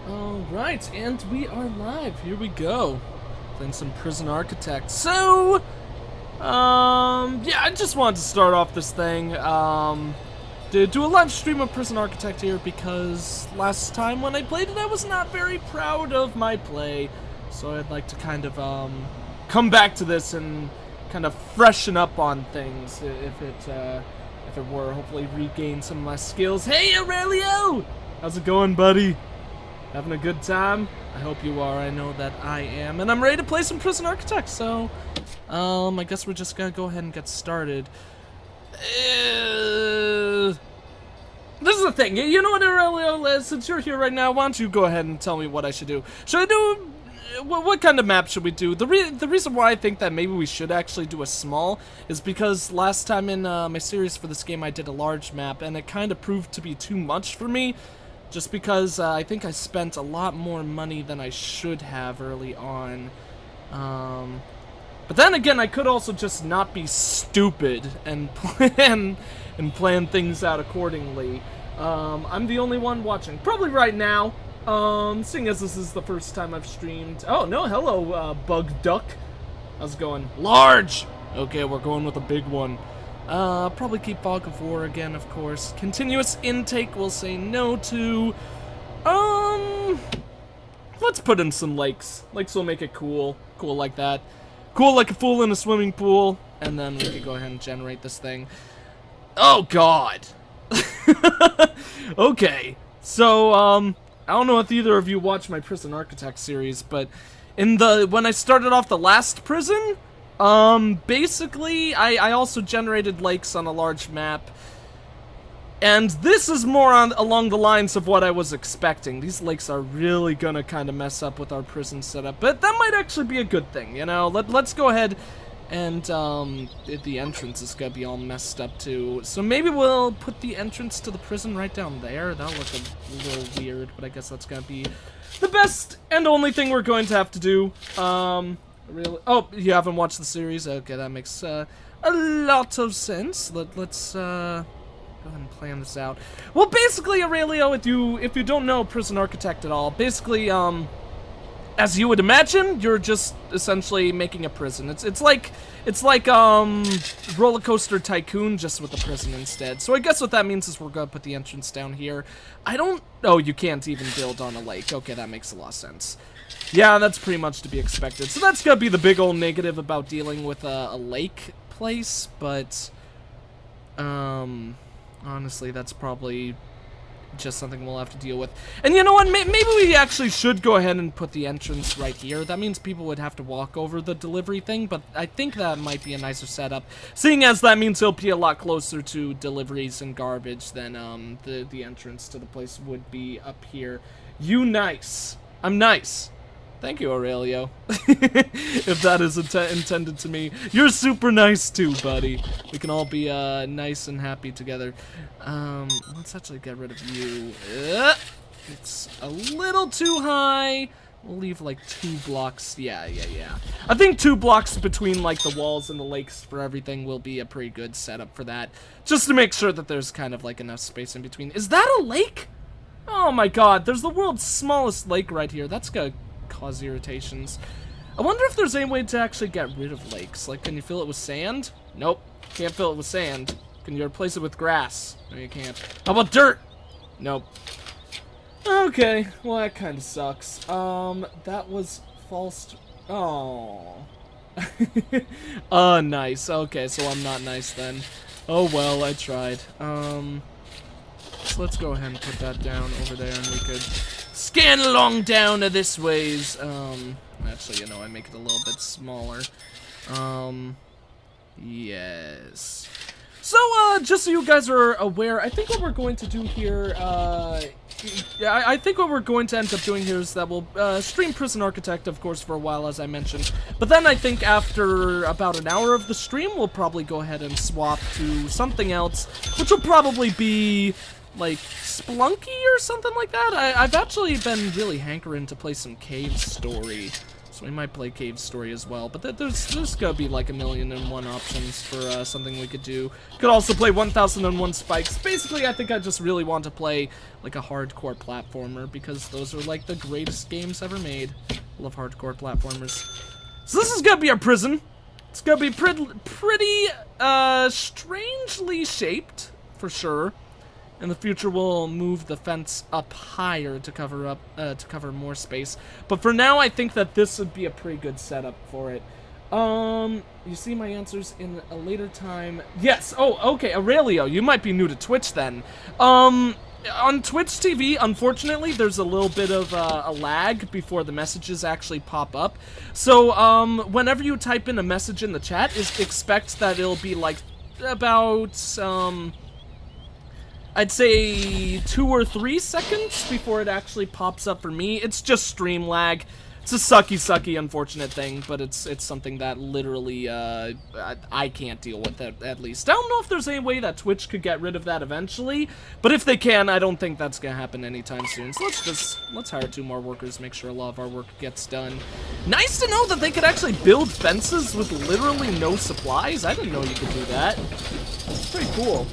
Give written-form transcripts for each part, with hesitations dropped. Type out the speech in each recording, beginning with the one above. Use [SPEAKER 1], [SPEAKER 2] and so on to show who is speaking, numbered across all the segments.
[SPEAKER 1] Alright, and we are live. Here we go. Playing some Prison Architect. So, yeah, I just wanted to start off this thing, to do a live stream of Prison Architect here because last time when I played it, I was not very proud of my play. So I'd like to kind of, come back to this and kind of freshen up on things, if it were, hopefully regain some of my skills. Hey, Aurelio! How's it going, buddy? Having a good time? I hope you are. I know that I am. And I'm ready to play some Prison Architect, so I guess we're just gonna go ahead and get started. This is the thing. You know what, Aurelio? Since you're here right now, why don't you go ahead and tell me what I should do? Should I do... What kind of map should we do? The reason why I think that maybe we should actually do a small is because last time in my series for this game I did a large map, and it kind of proved to be too much for me. Just because I think I spent a lot more money than I should have early on. But then again, I could also just not be stupid and plan things out accordingly. I'm the only one watching, probably right now. Seeing as this is the first time I've streamed. Oh no, hello, Bug Duck. How's it going? Large. Okay, we're going with a big one. Probably keep Fog of War again, of course. Continuous intake we'll say no to. Let's put in some lakes. Lakes will make it cool. Cool like that. Cool like a fool in a swimming pool. And then we could go ahead and generate this thing. Oh, God. Okay. So, I don't know if either of you watched my Prison Architect series, but when I started off the last prison, basically, I also generated lakes on a large map, and this is more along the lines of what I was expecting. These lakes are really gonna kind of mess up with our prison setup, but that might actually be a good thing, you know? Let's go ahead and, the entrance is gonna be all messed up too, so maybe we'll put the entrance to the prison right down there. That'll look a little weird, but I guess that's gonna be the best and only thing we're going to have to do. Really? Oh, you haven't watched the series? Okay, that makes a lot of sense. Let's go ahead and plan this out. Well, basically, Aurelio, if you don't know Prison Architect at all, basically, as you would imagine, you're just essentially making a prison. It's like Roller Coaster Tycoon, just with a prison instead. So I guess what that means is we're gonna put the entrance down here. Oh, you can't even build on a lake. Okay, that makes a lot of sense. Yeah, that's pretty much to be expected. So that's gonna be the big old negative about dealing with a lake place, but honestly, that's probably just something we'll have to deal with. And you know what? Maybe we actually should go ahead and put the entrance right here. That means people would have to walk over the delivery thing, but I think that might be a nicer setup, seeing as that means it'll be a lot closer to deliveries and garbage than the entrance to the place would be up here. You nice. I'm nice. Thank you, Aurelio. If that is intended to me. You're super nice too, buddy. We can all be nice and happy together. Let's actually get rid of you. It's a little too high. We'll leave like 2 blocks. Yeah. I think 2 blocks between like the walls and the lakes for everything will be a pretty good setup for that. Just to make sure that there's kind of like enough space in between. Is that a lake? Oh my god, there's the world's smallest lake right here. That's gonna cause irritations. I wonder if there's any way to actually get rid of lakes. Like, can you fill it with sand? Nope. Can't fill it with sand. Can you replace it with grass? No, you can't. How about dirt? Nope. Okay, well, that kind of sucks. That was false. Oh. Nice. Okay, so I'm not nice then. Oh, well, I tried. So let's go ahead and put that down over there, and we could scan along down this ways. Actually, you know, I make it a little bit smaller. Yes. So, just so you guys are aware, I think what we're going to do here, I think what we're going to end up doing here is that we'll stream Prison Architect, of course, for a while, as I mentioned. But then I think after about an hour of the stream, we'll probably go ahead and swap to something else, which will probably be like Splunky or something like that. I've actually been really hankering to play some Cave Story, so So we might play Cave Story as well, but there's gonna be like 1,000,001 options for something we could do. Could also play 1001 Spikes. Basically, I think I just really want to play like a hardcore platformer because those are like the greatest games ever made. I love hardcore platformers. So this is gonna be our prison. It's gonna be pretty strangely shaped, for sure. In the future, we'll move the fence up higher to cover more space. But for now, I think that this would be a pretty good setup for it. You see my answers in a later time. Yes. Oh, okay. Aurelio, you might be new to Twitch then. On Twitch TV, unfortunately, there's a little bit of a lag before the messages actually pop up. So, whenever you type in a message in the chat, expect that it'll be like about I'd say 2 or 3 seconds before it actually pops up for me. It's just stream lag. It's a sucky, unfortunate thing, but it's something that literally I can't deal with at least. I don't know if there's any way that Twitch could get rid of that eventually, but if they can, I don't think that's gonna happen anytime soon. So let's hire 2 more workers, make sure a lot of our work gets done. Nice to know that they could actually build fences with literally no supplies. I didn't know you could do that. It's pretty cool.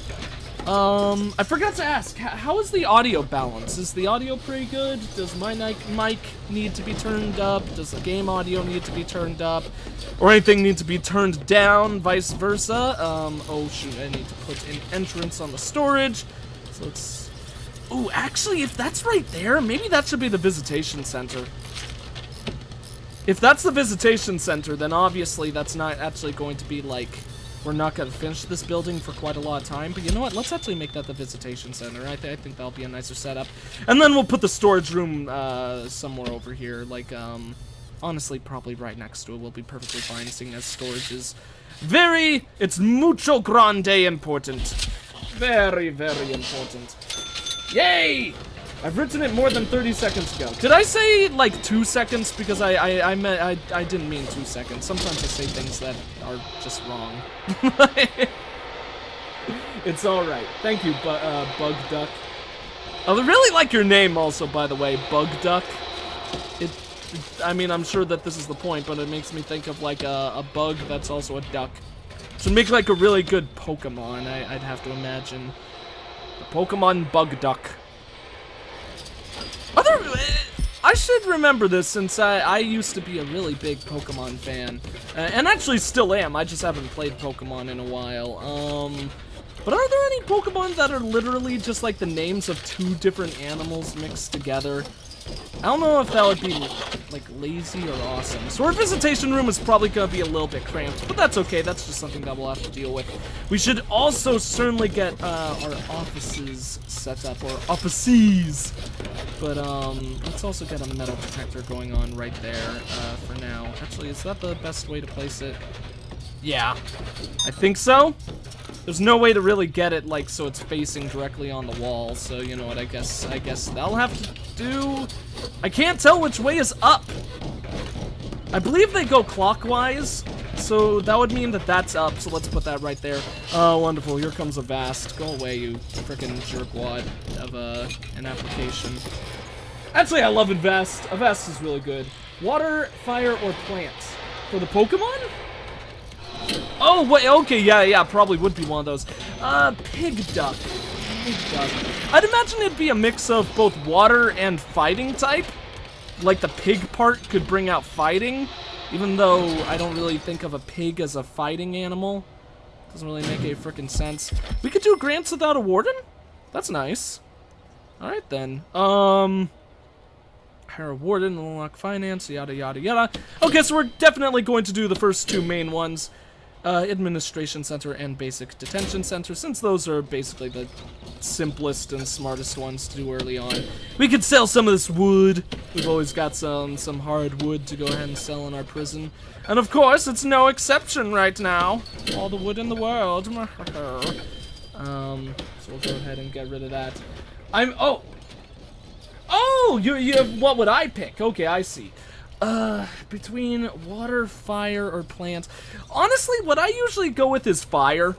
[SPEAKER 1] I forgot to ask, how is the audio balance? Is the audio pretty good? Does my mic need to be turned up? Does the game audio need to be turned up? Or anything need to be turned down, vice versa? Oh shoot, I need to put an entrance on the storage. So let's... Ooh, actually, if that's right there, maybe that should be the visitation center. If that's the visitation center, then obviously that's not actually going to be like... We're not going to finish this building for quite a lot of time, but you know what? Let's actually make that the visitation center. I think that'll be a nicer setup. And then we'll put the storage room somewhere over here. Like, honestly, probably right next to it. We'll be perfectly fine, seeing as storage is it's mucho grande important. Very, very important. Yay! I've written it more than 30 seconds ago. Did I say, like, 2 seconds? Because I didn't mean 2 seconds. Sometimes I say things that are just wrong. It's alright. Thank you, Bug Duck. I really like your name also, by the way, Bug Duck. I mean, I'm sure that this is the point, but it makes me think of, like, a bug that's also a duck. Should make, like, a really good Pokemon, I'd have to imagine. The Pokemon Bug Duck. I should remember this since I used to be a really big Pokemon fan. And actually still am, I just haven't played Pokemon in a while. But are there any Pokemon that are literally just like the names of 2 different animals mixed together? I don't know if that would be, like, lazy or awesome. So our visitation room is probably going to be a little bit cramped, but that's okay. That's just something that we'll have to deal with. We should also certainly get our offices set up, or offices. But let's also get a metal detector going on right there for now. Actually, is that the best way to place it? Yeah, I think so. There's no way to really get it, like, so it's facing directly on the wall, so you know what, I guess that'll have to do. I can't tell which way is up. I believe they go clockwise, so that would mean that that's up, so let's put that right there. Oh, wonderful, here comes a Vast. Go away, you frickin' jerkwad of an application. Actually, I love Invest. A Vast is really good. Water, fire, or plant? For the Pokemon? Oh, wait, okay, yeah, probably would be one of those. Pig duck. Pig duck. I'd imagine it'd be a mix of both water and fighting type. Like, the pig part could bring out fighting, even though I don't really think of a pig as a fighting animal. Doesn't really make any frickin' sense. We could do grants without a warden? That's nice. Alright, then. Hire a warden, unlock finance, yada, yada, yada. Okay, so we're definitely going to do the first 2 main ones. Administration Center and Basic Detention Center, since those are basically the simplest and smartest ones to do early on. We could sell some of this wood. We've always got some hard wood to go ahead and sell in our prison. And of course, it's no exception right now. All the wood in the world. So we'll go ahead and get rid of that. Oh, you what would I pick? Okay, I see. Between water, fire, or plants. Honestly, what I usually go with is fire.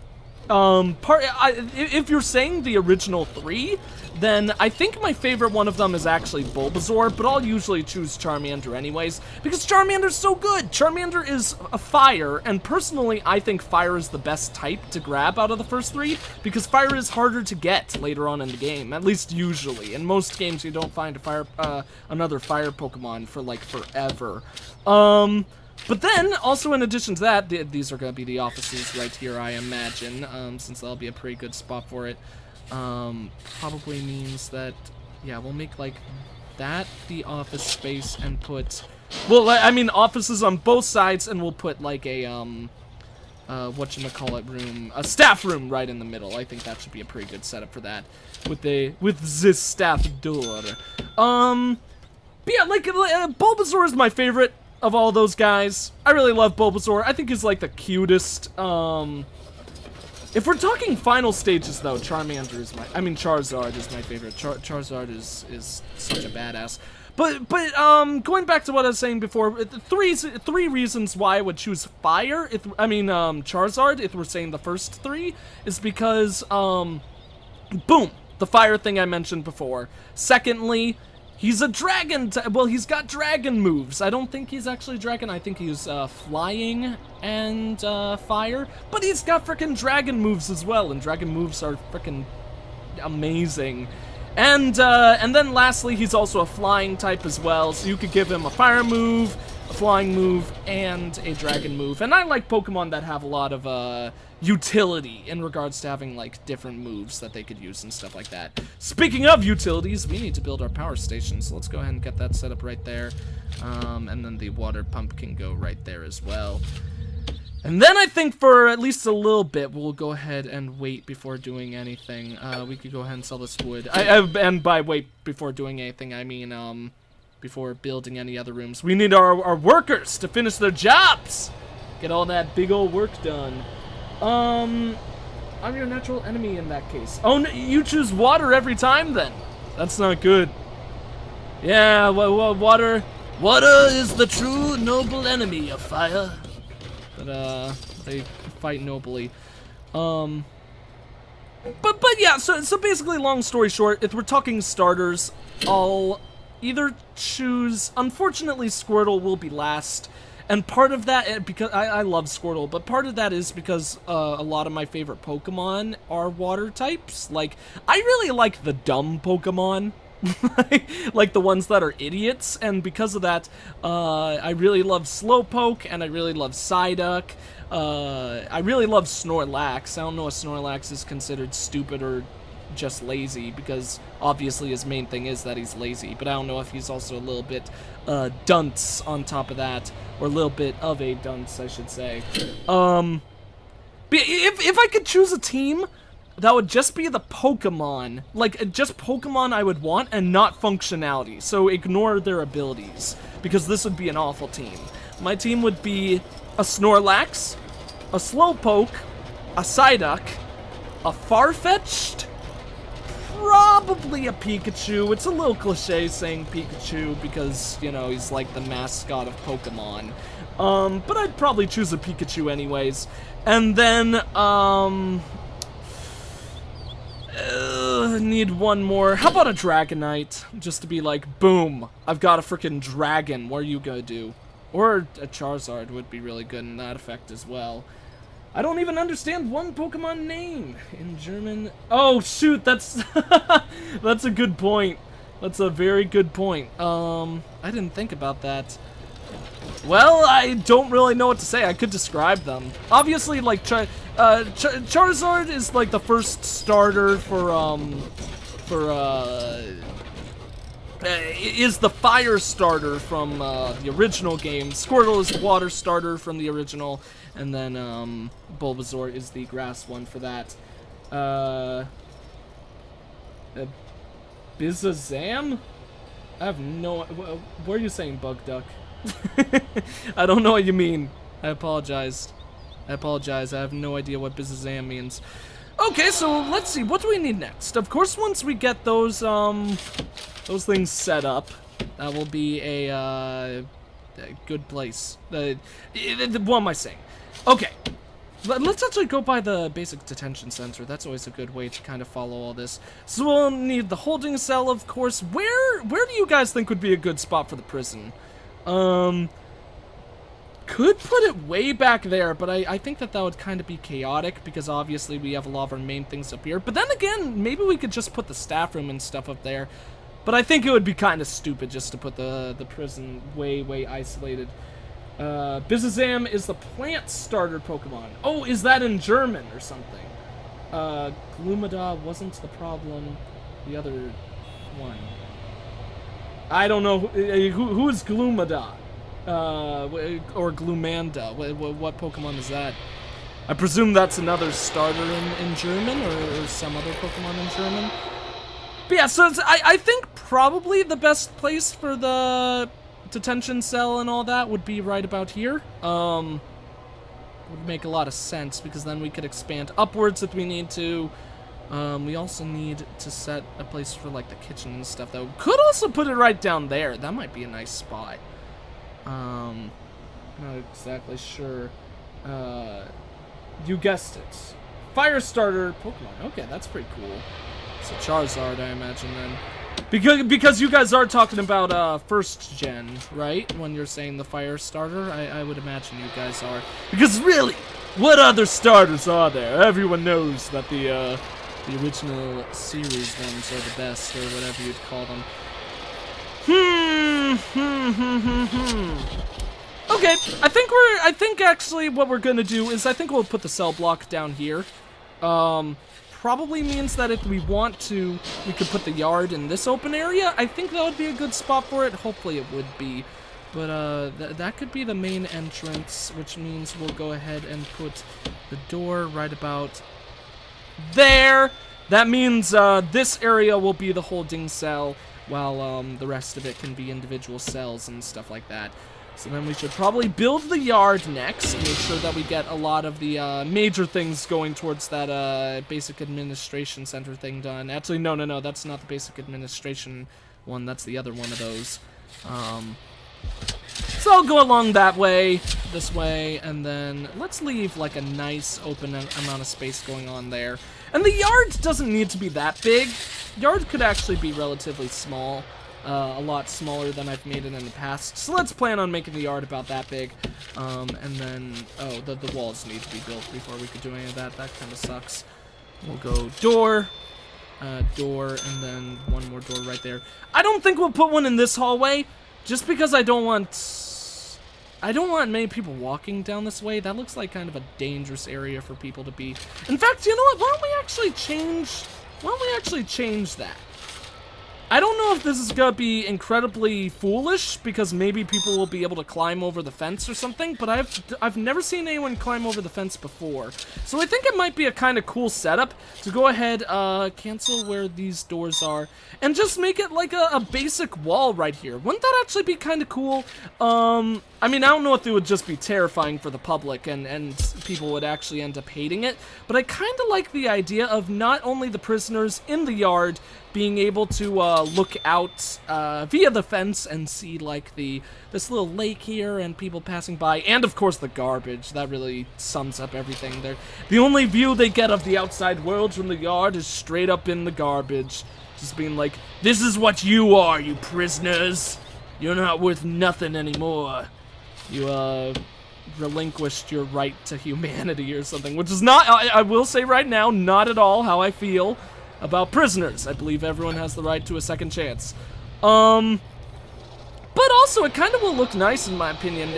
[SPEAKER 1] If you're saying the original 3, then I think my favorite one of them is actually Bulbasaur, but I'll usually choose Charmander anyways, because Charmander's so good! Charmander is a fire, and personally, I think fire is the best type to grab out of the first 3, because fire is harder to get later on in the game, at least usually. In most games, you don't find another fire Pokemon for, like, forever. But then, also in addition to that, these are going to be the offices right here, I imagine, since that'll be a pretty good spot for it. Probably means that, yeah, we'll make, like, that the office space and put, well, I mean, offices on both sides, and we'll put, like, a, whatchamacallit room, a staff room right in the middle. I think that should be a pretty good setup for that, with this staff door. But yeah, like, Bulbasaur is my favorite of all those guys. I really love Bulbasaur. I think he's like the cutest. If we're talking final stages though, Charizard is my favorite. Charizard is such a badass. But going back to what I was saying before, three reasons why I would choose Fire, Charizard, if we're saying the first 3, is because, boom, the fire thing I mentioned before. Secondly, he's a dragon, well, he's got dragon moves. I don't think he's actually dragon, I think he's flying and fire. But he's got frickin' dragon moves as well, and dragon moves are frickin' amazing. And then lastly, he's also a flying type as well, so you could give him a fire move, a flying move, and a dragon move. And I like Pokemon that have a lot of utility in regards to having like different moves that they could use and stuff like that. Speaking of utilities, we need to build our power station, so let's go ahead and get that set up right there. And then the water pump can go right there as well. And then I think for at least a little bit, we'll go ahead and wait before doing anything. We could go ahead and sell this wood. And by wait before doing anything, I mean before building any other rooms. We need our workers to finish their jobs! Get all that big old work done. I'm your natural enemy in that case. Oh, no, you choose water every time then. That's not good. Yeah, well, water is the true noble enemy of fire. But, they fight nobly. But yeah, so basically, long story short, if we're talking starters, I'll either choose, unfortunately, Squirtle will be last. And part of that, because I love Squirtle, but part of that is because a lot of my favorite Pokemon are water types. Like, I really like the dumb Pokemon, like the ones that are idiots, and because of that, I really love Slowpoke, and I really love Psyduck. I really love Snorlax. I don't know if Snorlax is considered stupid or just lazy, because obviously his main thing is that he's lazy, but I don't know if he's also a little bit dunce on top of that, or a little bit of a dunce, I should say. But if I could choose a team, that would just be the Pokemon, like just Pokemon I would want, and not functionality, so ignore their abilities, because this would be an awful team. My team would be a Snorlax, a Slowpoke, a Psyduck, a Farfetch'd, probably a Pikachu. It's a little cliche saying Pikachu because, you know, he's like the mascot of Pokemon. But I'd probably choose a Pikachu anyways. And then, need one more. How about a Dragonite? Just to be like, boom, I've got a freaking dragon. What are you gonna do? Or a Charizard would be really good in that effect as well. I don't even understand one Pokemon name in German. Oh, shoot, that's that's a good point. That's a very good point. I didn't think about that. Well, I don't really know what to say. I could describe them. Obviously, like, Charizard is, like, the first starter is the fire starter from the original game. Squirtle is the water starter from the original. And then, Bulbasaur is the grass one for that. Bizazam? I have no... What are you saying, Bug Duck? I don't know what you mean. I apologize. I have no idea what Bizazam means. Okay, so let's see. What do we need next? Of course, once we get those things set up, that will be a good place. What am I saying? Okay, Let's actually go by the basic detention center. That's always a good way to kind of follow all this. So we'll need the holding cell, of course. Where do you guys think would be a good spot for the prison? Could put it way back there, but I think that would kind of be chaotic because obviously we have a lot of our main things up here. But then again, maybe we could just put the staff room and stuff up there. But I think it would be kind of stupid just to put the prison way isolated. Bizazam is the plant starter Pokemon. Oh, is that in German or something? Glumada wasn't the problem. The other one. I don't know. Who is Glumada? Or Glumanda. What Pokemon is that? I presume that's another starter in German or some other Pokemon in German. But yeah, so I think probably the best place for the detention cell and all that would be right about here. Would make a lot of sense because then we could expand upwards if we need to. We also need to set a place for like the kitchen and stuff though. Could also put it right down there. That might be a nice spot. Not exactly sure. You guessed it. Fire starter Pokemon. Okay, that's pretty cool. So Charizard, I imagine then. Because you guys are talking about first gen, right? When you're saying the fire starter, I would imagine you guys are. Because really, what other starters are there? Everyone knows that the original series ones are the best, or whatever you'd call them. Okay, I think actually what we're gonna do is I think we'll put the cell block down here. Probably means that if we want to, we could put the yard in this open area. I think that would be a good spot for it. Hopefully it would be. But that could be the main entrance, which means we'll go ahead and put the door right about there. That means this area will be the holding cell, while the rest of it can be individual cells and stuff like that. So then we should probably build the yard next, make sure that we get a lot of the major things going towards that basic administration center thing done. Actually, no, that's not the basic administration one, that's the other one of those. So I'll go along that way, this way, and then let's leave like a nice open amount of space going on there. And the yard doesn't need to be that big. Yard could actually be relatively small. A lot smaller than I've made it in the past. So let's plan on making the yard about that big. And then, oh, the walls need to be built before we could do any of that. That kind of sucks. We'll go door, door, and then one more door right there. I don't think we'll put one in this hallway, just because I don't want many people walking down this way. That looks like kind of a dangerous area for people to be. In fact, you know what? Why don't we actually change that? I don't know if this is gonna be incredibly foolish, because maybe people will be able to climb over the fence or something, but I've never seen anyone climb over the fence before. So I think it might be a kind of cool setup to go ahead, cancel where these doors are, and just make it like a basic wall right here. Wouldn't that actually be kind of cool? I mean, I don't know if it would just be terrifying for the public and people would actually end up hating it, but I kind of like the idea of not only the prisoners in the yard being able to look out via the fence and see like this little lake here and people passing by, and of course the garbage. That really sums up everything there. The only view they get of the outside world from the yard is straight up in the garbage, just being like, this is what you are, you prisoners. You're not worth nothing anymore. You relinquished your right to humanity or something, which is not, I will say right now, not at all how I feel about prisoners. I believe everyone has the right to a second chance. But also, it kind of will look nice in my opinion.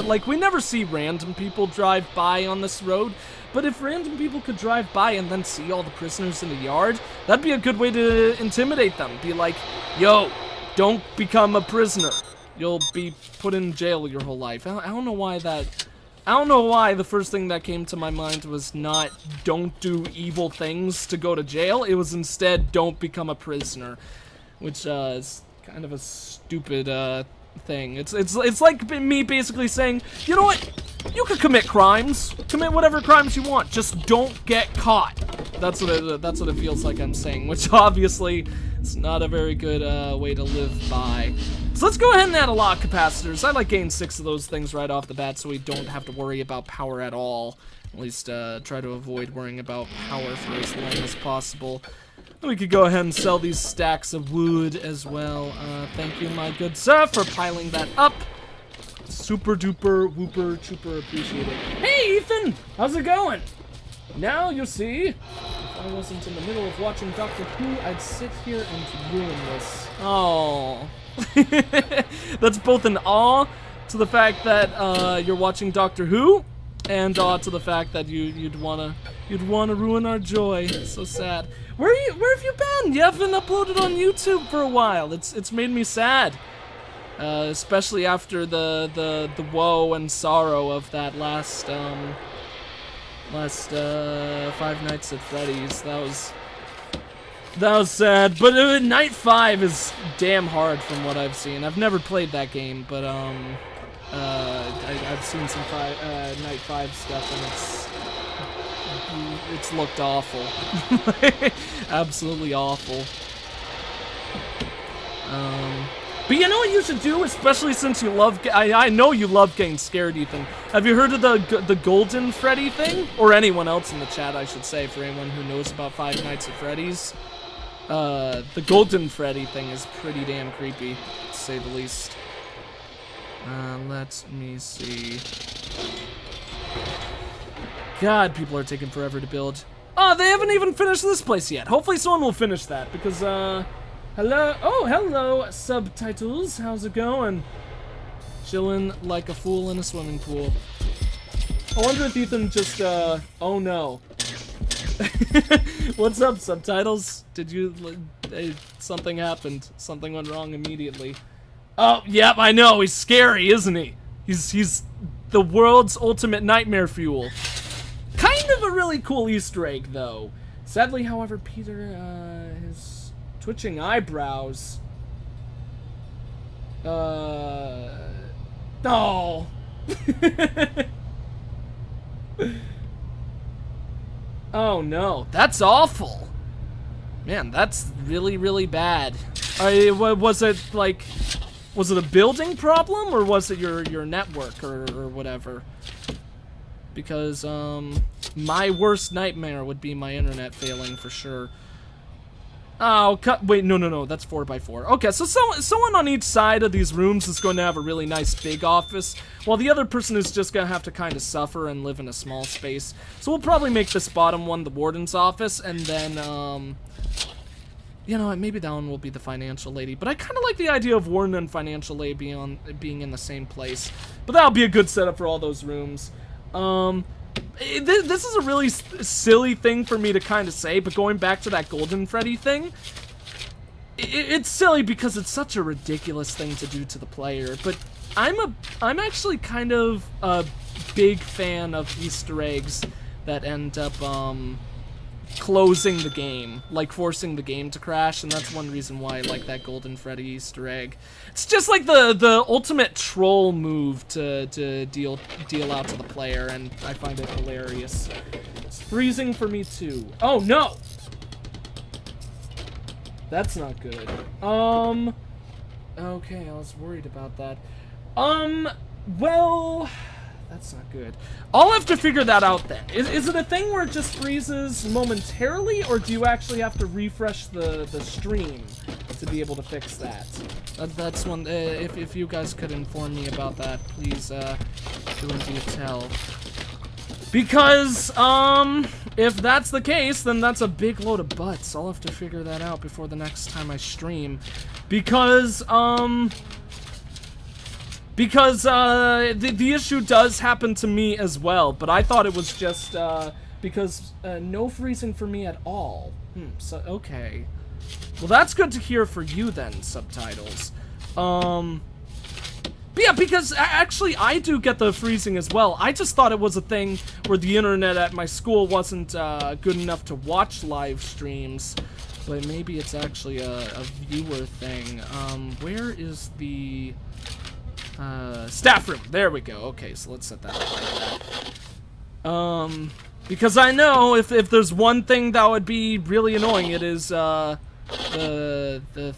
[SPEAKER 1] Like, we never see random people drive by on this road, but if random people could drive by and then see all the prisoners in the yard, that'd be a good way to intimidate them. Be like, yo, don't become a prisoner. You'll be put in jail your whole life. I don't know why that... I don't know why the first thing that came to my mind was not don't do evil things to go to jail. It was instead don't become a prisoner, which is kind of a stupid thing. It's like me basically saying, you know what? You could commit crimes, commit whatever crimes you want, just don't get caught. That's what it feels like I'm saying, which obviously is not a very good way to live by. So let's go ahead and add a lot of capacitors. I like getting 6 of those things right off the bat so we don't have to worry about power at all. At least try to avoid worrying about power for as long as possible. We could go ahead and sell these stacks of wood as well. Thank you, my good sir, for piling that up. Super duper whooper chooper appreciate it. Hey, Ethan! How's it going? Now you see, if I wasn't in the middle of watching Doctor Who, I'd sit here and ruin this. Oh. That's both an awe to the fact that you're watching Doctor Who, and awe to the fact that you'd wanna ruin our joy. So sad. Where have you been? You haven't uploaded on YouTube for a while. It's made me sad. Especially after the woe and sorrow of that last Five Nights at Freddy's. That was sad. But Night 5 is damn hard from what I've seen. I've never played that game, but I've seen some Night 5 stuff, and it's looked awful. Absolutely awful. But you know what you should do, especially since you love... I know you love getting scared, Ethan. Have you heard of the Golden Freddy thing? Or anyone else in the chat, I should say, for anyone who knows about Five Nights at Freddy's. The Golden Freddy thing is pretty damn creepy, to say the least. Let me see. God, people are taking forever to build. Oh, they haven't even finished this place yet. Hopefully someone will finish that, because, hello? Oh, hello, subtitles. How's it going? Chilling like a fool in a swimming pool. I wonder if Ethan just, oh no. What's up, subtitles? Did you, something happened. Something went wrong immediately. Oh, yep, I know. He's scary, isn't he? He's the world's ultimate nightmare fuel. Kind of a really cool Easter egg, though. Sadly, however, Peter, his twitching eyebrows. Oh. Oh no, that's awful. Man, that's really, really bad. Was it like, was it a building problem or was it your network or whatever? Because my worst nightmare would be my internet failing for sure. Oh, wait, no, that's 4x4. Okay, so someone on each side of these rooms is going to have a really nice big office, while the other person is just going to have to kind of suffer and live in a small space. So we'll probably make this bottom one the warden's office, and then, you know what, maybe that one will be the financial lady. But I kind of like the idea of warden and financial lady being in the same place. But that'll be a good setup for all those rooms. This is a really silly thing for me to kind of say, but going back to that Golden Freddy thing, it's silly because it's such a ridiculous thing to do to the player, but I'm actually kind of a big fan of Easter eggs that end up, closing the game, like forcing the game to crash, and that's one reason why I like that Golden Freddy Easter egg. It's just like the ultimate troll move to deal out to the player, and I find it hilarious. It's freezing for me too. Oh no! That's not good. Okay, I was worried about that. Well, that's not good. I'll have to figure that out then. Is it a thing where it just freezes momentarily, or do you actually have to refresh the stream to be able to fix that? That's one, if you guys could inform me about that, please, do indeed tell. Because, if that's the case, then that's a big load of butts. I'll have to figure that out before the next time I stream. Because, the issue does happen to me as well, but I thought it was just, because, no freezing for me at all. So, okay. Well, that's good to hear for you then, subtitles. But yeah, because actually I do get the freezing as well. I just thought it was a thing where the internet at my school wasn't, good enough to watch live streams. But maybe it's actually a viewer thing. Where is the... staff room. There we go. Okay, so let's set that up like that. Because I know if there's one thing that would be really annoying, it is, the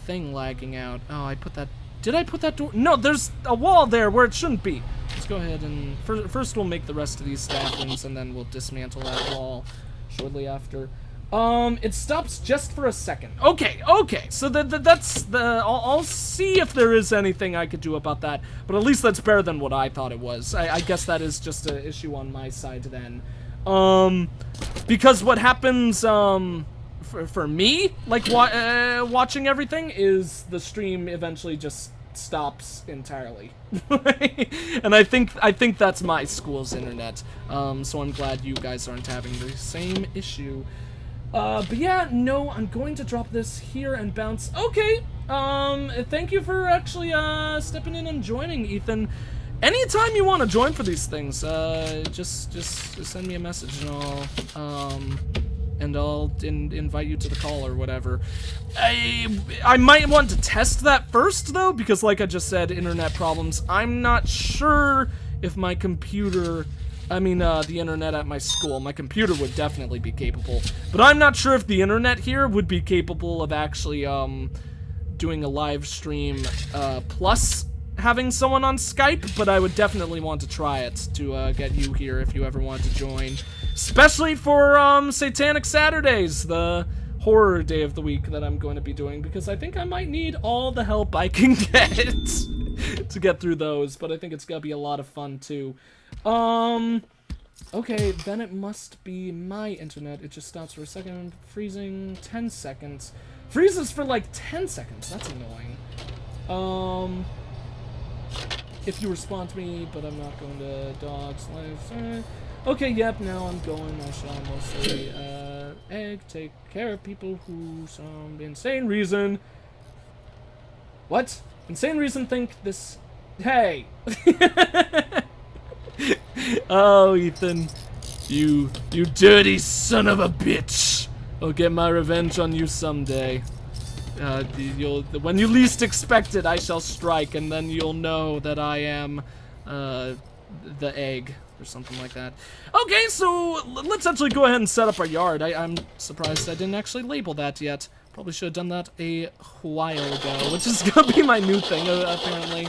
[SPEAKER 1] thing lagging out. Oh, I put that Did I put that door? No, there's a wall there where it shouldn't be. Let's go ahead and first we'll make the rest of these staff rooms, and then we'll dismantle that wall shortly after. It stops just for a second. Okay, so that's the... I'll see if there is anything I could do about that, but at least that's better than what I thought it was. I guess that is just an issue on my side then. Because what happens, for me, like, watching everything, is the stream eventually just stops entirely. And I think that's my school's internet. So I'm glad you guys aren't having the same issue. But yeah, no, I'm going to drop this here and bounce. Okay, thank you for actually, stepping in and joining, Ethan. Anytime you want to join for these things, just send me a message and I'll invite you to the call or whatever. I might want to test that first, though, because like I just said, internet problems. I'm not sure if my computer... I mean, the internet at my school. My computer would definitely be capable. But I'm not sure if the internet here would be capable of actually, doing a live stream, plus having someone on Skype, but I would definitely want to try it to, get you here if you ever want to join. Especially for, Satanic Saturdays, the horror day of the week that I'm going to be doing, because I think I might need all the help I can get to get through those, but I think it's gonna be a lot of fun, too. Okay, then it must be my internet. It just stops for a second. Freezing, 10 seconds. Freezes for like 10 seconds. That's annoying. If you respond to me, but I'm not going to dogs live. Okay, yep, now I'm going. I shall mostly, egg, take care of people who, some insane reason. What? Insane reason think this... Hey! Oh, Ethan, you dirty son of a bitch! I'll get my revenge on you someday. When you least expect it, I shall strike, and then you'll know that I am, the egg, or something like that. Okay, so let's actually go ahead and set up our yard. I'm surprised I didn't actually label that yet. Probably should have done that a while ago, which is gonna be my new thing, apparently.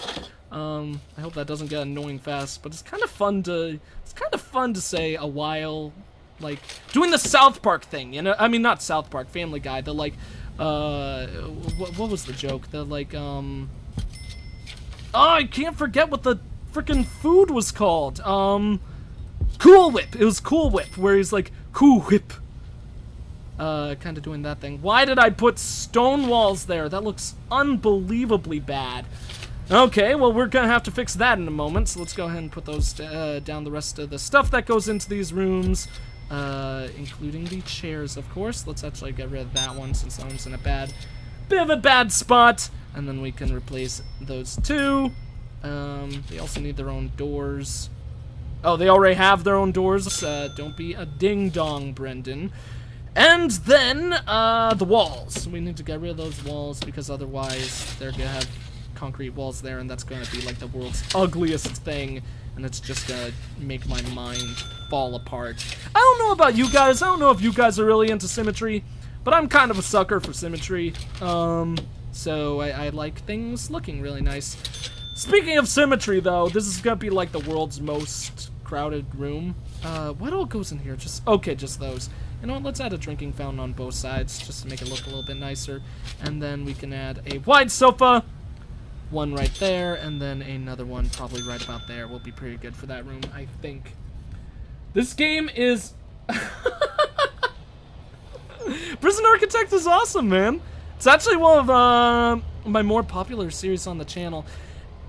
[SPEAKER 1] I hope that doesn't get annoying fast, but it's kind of fun to say a while, like, doing the South Park thing, you know? I mean, not South Park, Family Guy, the, like, what was the joke? The, like, oh, I can't forget what the frickin' food was called. Cool Whip. It was Cool Whip, where he's like, Cool Whip. Kind of doing that thing. Why did I put stone walls there? That looks unbelievably bad. Okay, well, we're gonna have to fix that in a moment, so let's go ahead and put those down the rest of the stuff that goes into these rooms, including the chairs, of course. Let's actually get rid of that one, since that one's in a bit of a bad spot, and then we can replace those two. They also need their own doors. Oh, they already have their own doors. Don't be a ding-dong, Brendan. And then, the walls. We need to get rid of those walls, because otherwise they're gonna have concrete walls there, and that's gonna be like the world's ugliest thing, and it's just gonna make my mind fall apart. I don't know about you guys. I don't know if you guys are really into symmetry, but I'm kind of a sucker for symmetry. So I like things looking really nice. Speaking of symmetry, though, this is gonna be like the world's most crowded room. What all goes in here? Just those. You know what, let's add a drinking fountain on both sides, just to make it look a little bit nicer. And then we can add a wide sofa, one right there, and then another one probably right about there. Will be pretty good for that room, I think. This game is... Prison Architect is awesome, man. It's actually one of my more popular series on the channel.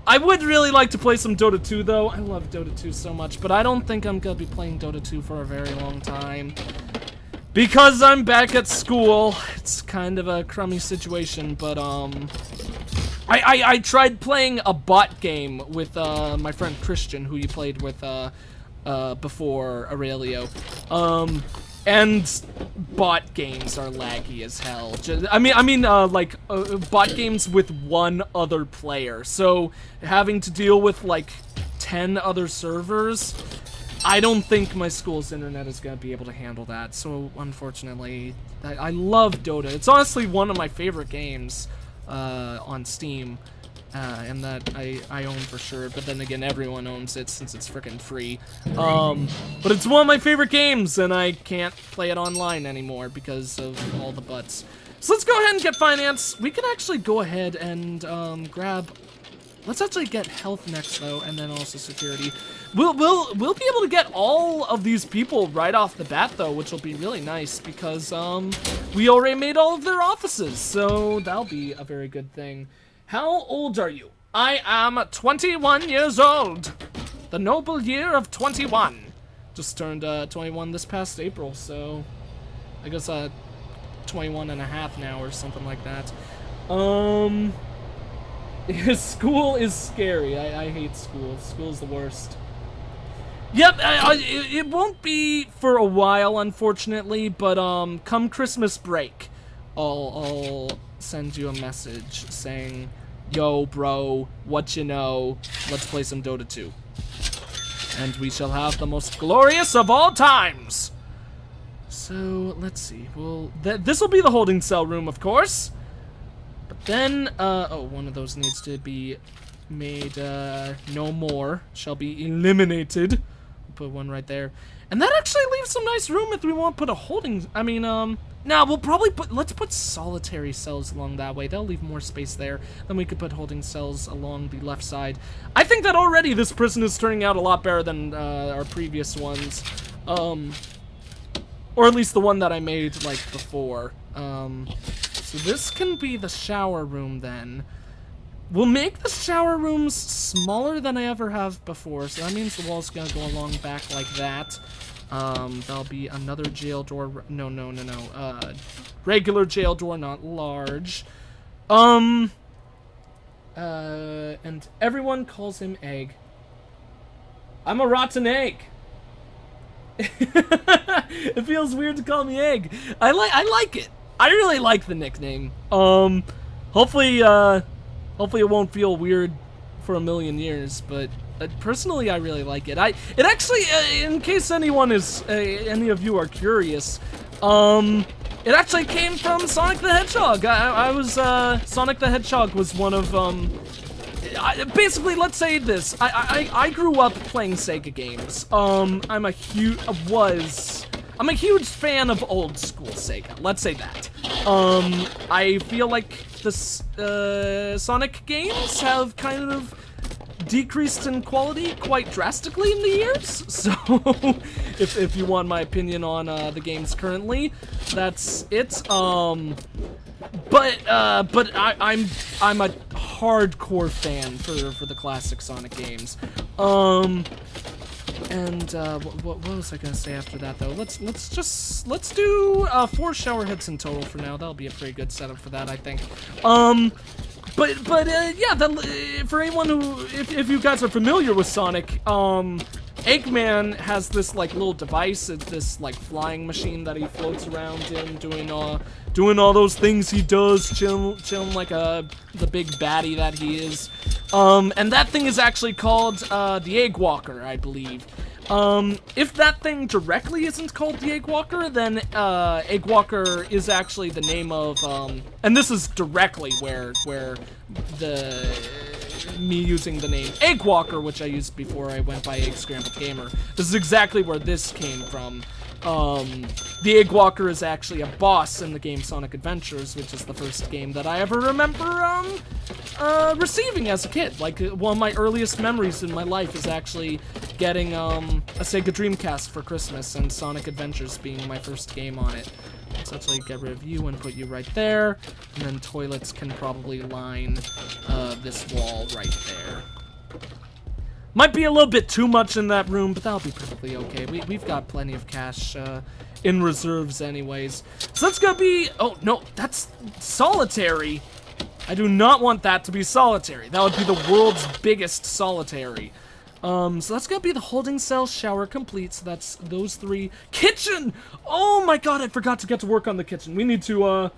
[SPEAKER 1] I would really like to play some Dota 2, though. I love Dota 2 so much, but I don't think I'm gonna be playing Dota 2 for a very long time. Because I'm back at school. It's kind of a crummy situation, but, I tried playing a bot game with, my friend Christian, who you played with, before Aurelio. And bot games are laggy as hell. Bot games with one other player. So, having to deal with, like, 10 other servers, I don't think my school's internet is going to be able to handle that. So, unfortunately, I love Dota. It's honestly one of my favorite games on Steam. and that I own for sure, but then again, everyone owns it since it's freaking free. But it's one of my favorite games, and I can't play it online anymore because of all the buts. So let's go ahead and get finance. We can actually go ahead and grab. Let's actually get health next though, and then also security. We'll be able to get all of these people right off the bat though, which will be really nice because we already made all of their offices, so that'll be a very good thing. How old are you? I am 21 years old. The noble year of 21. Just turned 21 this past April, so I guess 21 and a half now or something like that. School is scary. I hate school. School's the worst. Yep, it won't be for a while, unfortunately, but come Christmas break, I'll send you a message saying, yo, bro, what you know, let's play some Dota 2. And we shall have the most glorious of all times. So, let's see, well, this will be the holding cell room, of course. But then, oh, one of those needs to be made, no more, shall be eliminated. Put one right there. And that actually leaves some nice room if we want to put a holding, now we'll probably let's put solitary cells along that way. They'll leave more space there. Then we could put holding cells along the left side. I think that already this prison is turning out a lot better than our previous ones. Or at least the one that I made, like, before. So this can be the shower room then. We'll make the shower rooms smaller than I ever have before, so that means the wall's gonna go along back like that. There'll be another jail door. No. Regular jail door, not large. And everyone calls him Egg. I'm a rotten egg. It feels weird to call me Egg. I like it. I really like the nickname. Hopefully it won't feel weird for a million years, but personally, I really like it. It actually, in case anyone is, any of you are curious, it actually came from Sonic the Hedgehog. Sonic the Hedgehog was one of, basically, let's say this. I grew up playing Sega games. I'm a huge fan of old school Sega. Let's say that. I feel like the Sonic games have kind of decreased in quality quite drastically in the years. So, if you want my opinion on the games currently, that's it. But I'm a hardcore fan for the classic Sonic games. And what was I gonna say after that though? Let's do 4 shower heads in total for now. That'll be a pretty good setup for that, I think. Yeah. For anyone who, if you guys are familiar with Sonic, Eggman has this like little device. It's this like flying machine that he floats around in, doing all those things he does, chilling like the big baddie that he is. And that thing is actually called the Egg Walker, I believe. If that thing directly isn't called the Egg Walker, then Egg Walker is actually the name of and this is directly where me using the name Egg Walker, which I used before I went by Egg Scrambled Gamer. This is exactly where this came from. The Egg Walker is actually a boss in the game Sonic Adventures, which is the first game that I ever remember receiving as a kid. Like, one of my earliest memories in my life is actually getting a Sega Dreamcast for Christmas, and Sonic Adventures being my first game on it. Let's actually get rid of you and put you right there, and then toilets can probably line this wall right there. Might be a little bit too much in that room, but that'll be perfectly okay. We've got plenty of cash in reserves anyways. So that's gonna be, oh no, that's solitary. I do not want that to be solitary. That would be the world's biggest solitary. So that's gonna be the holding cell, shower complete, so that's those 3. Kitchen! Oh my god, I forgot to get to work on the kitchen. We need to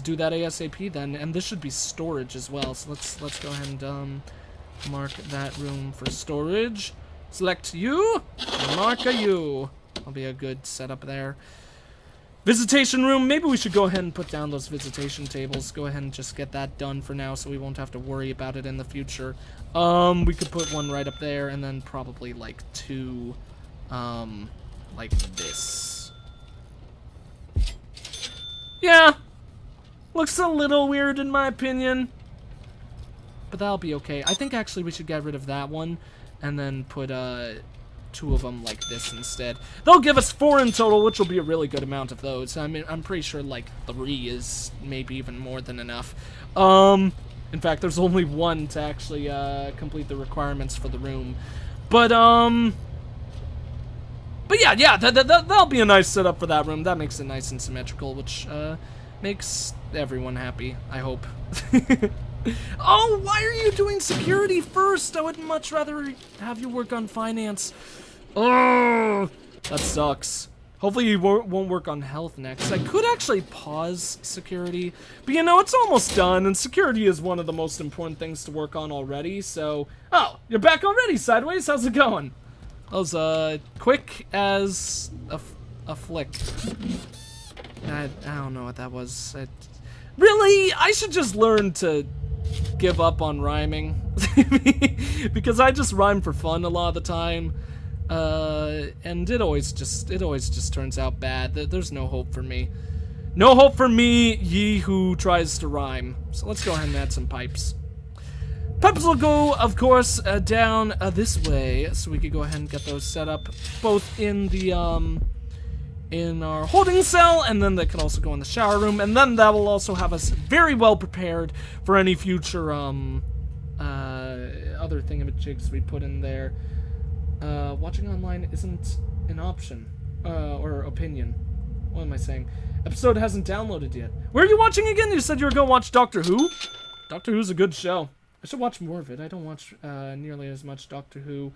[SPEAKER 1] do that ASAP then, and this should be storage as well, so let's go ahead and, mark that room for storage. Select you, and mark a you. That'll be a good setup there. Visitation room, maybe we should go ahead and put down those visitation tables. Go ahead and just get that done for now so we won't have to worry about it in the future. We could put one right up there and then probably like 2, like this. Yeah, looks a little weird in my opinion, but that'll be okay. I think actually we should get rid of that one and then put, 2 of them like this instead. They'll give us 4 in total, which will be a really good amount of those. I mean, I'm pretty sure like 3 is maybe even more than enough. In fact, there's only 1 to actually complete the requirements for the room. But yeah, that'll be a nice setup for that room. That makes it nice and symmetrical, which makes everyone happy, I hope. Oh, why are you doing security first? I would much rather have you work on finance. Oh, that sucks. Hopefully you won't work on health next. I could actually pause security, but you know, it's almost done, and security is one of the most important things to work on already, so... Oh, you're back already, Sideways? How's it going? That was, quick as a flick. I don't know what that was. Really? I should just learn to give up on rhyming. Because I just rhyme for fun a lot of the time. And it always just turns out bad. There's no hope for me. No hope for me, ye who tries to rhyme. So let's go ahead and add some pipes. Pipes will go, of course, down this way, so we could go ahead and get those set up, both in the, in our holding cell, and then they can also go in the shower room, and then that will also have us very well prepared for any future, other thingamajigs we put in there. Watching online isn't an option, or opinion. What am I saying? Episode hasn't downloaded yet. Where are you watching again? You said you were gonna watch Doctor Who? Doctor Who's a good show. I should watch more of it. I don't watch nearly as much Doctor Who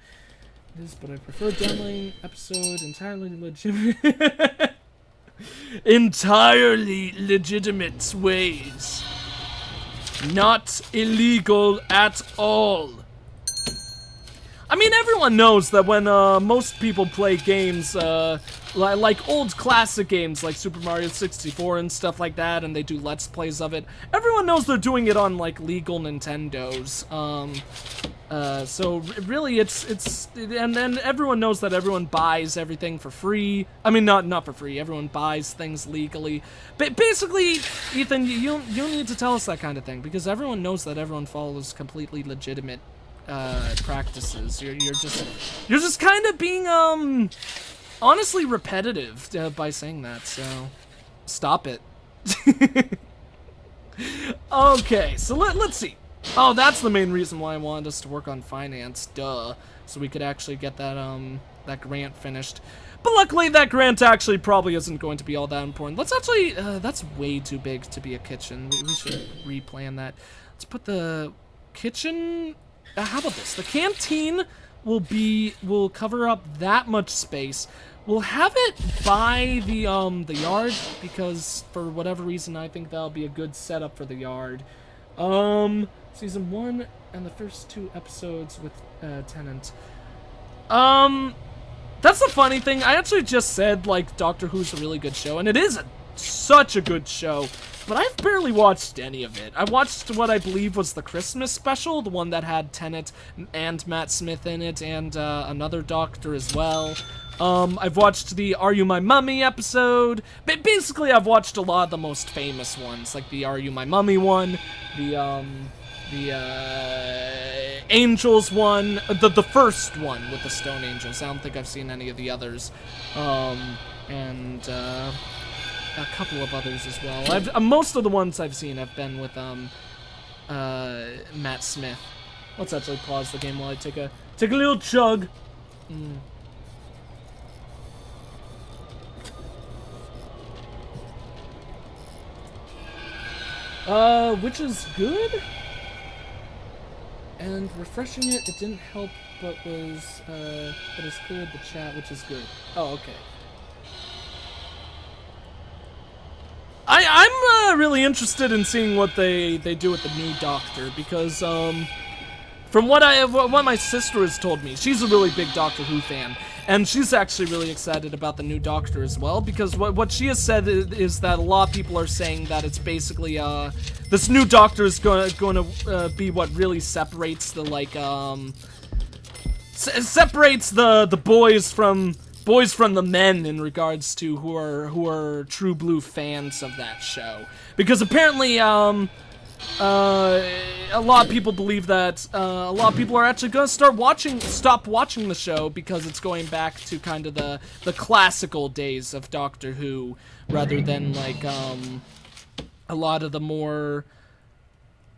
[SPEAKER 1] is, but I prefer downloading episode entirely legitimate entirely legitimate ways. Not illegal at all. I mean, everyone knows that when most people play games, like old classic games like Super Mario 64 and stuff like that, and they do Let's Plays of it, everyone knows they're doing it on, like, legal Nintendos. So really, and then everyone knows that everyone buys everything for free. I mean, not for free. Everyone buys things legally. But basically, Ethan, you don't need to tell us that kind of thing, because everyone knows that everyone follows completely legitimate practices. You're just kind of being honestly repetitive by saying that, so stop it. Okay, so let's see. Oh, that's the main reason why I wanted us to work on finance, duh, so we could actually get that that grant finished. But luckily that grant actually probably isn't going to be all that important. Let's actually that's way too big to be a kitchen. We should replan that. Let's put the kitchen. How about this? The canteen will cover up that much space. We'll have it by the yard, because for whatever reason I think that'll be a good setup for the yard. Season 1 and the first 2 episodes with Tennant. That's the funny thing. I actually just said, like, Doctor Who's a really good show, and it is such a good show. But I've barely watched any of it. I watched what I believe was the Christmas special, the one that had Tennant and Matt Smith in it, and another Doctor as well. I've watched the Are You My Mummy episode. But basically, I've watched a lot of the most famous ones, like the Are You My Mummy one, the Angels one, the first one with the Stone Angels. I don't think I've seen any of the others. And a couple of others as well. Most of the ones I've seen have been with Matt Smith. Let's actually pause the game while I take a little chug. Which is good. And refreshing it didn't help, but it's cleared the chat, which is good. Oh, okay. I'm really interested in seeing what they do with the new Doctor, because from what my sister has told me, she's a really big Doctor Who fan, and she's actually really excited about the new Doctor as well, because what she has said is that a lot of people are saying that it's basically this new Doctor is going to be what really separates the separates the boys from the men in regards to who are true blue fans of that show, because apparently a lot of people believe that a lot of people are actually gonna stop watching the show because it's going back to kind of the classical days of Doctor Who, rather than like a lot of the more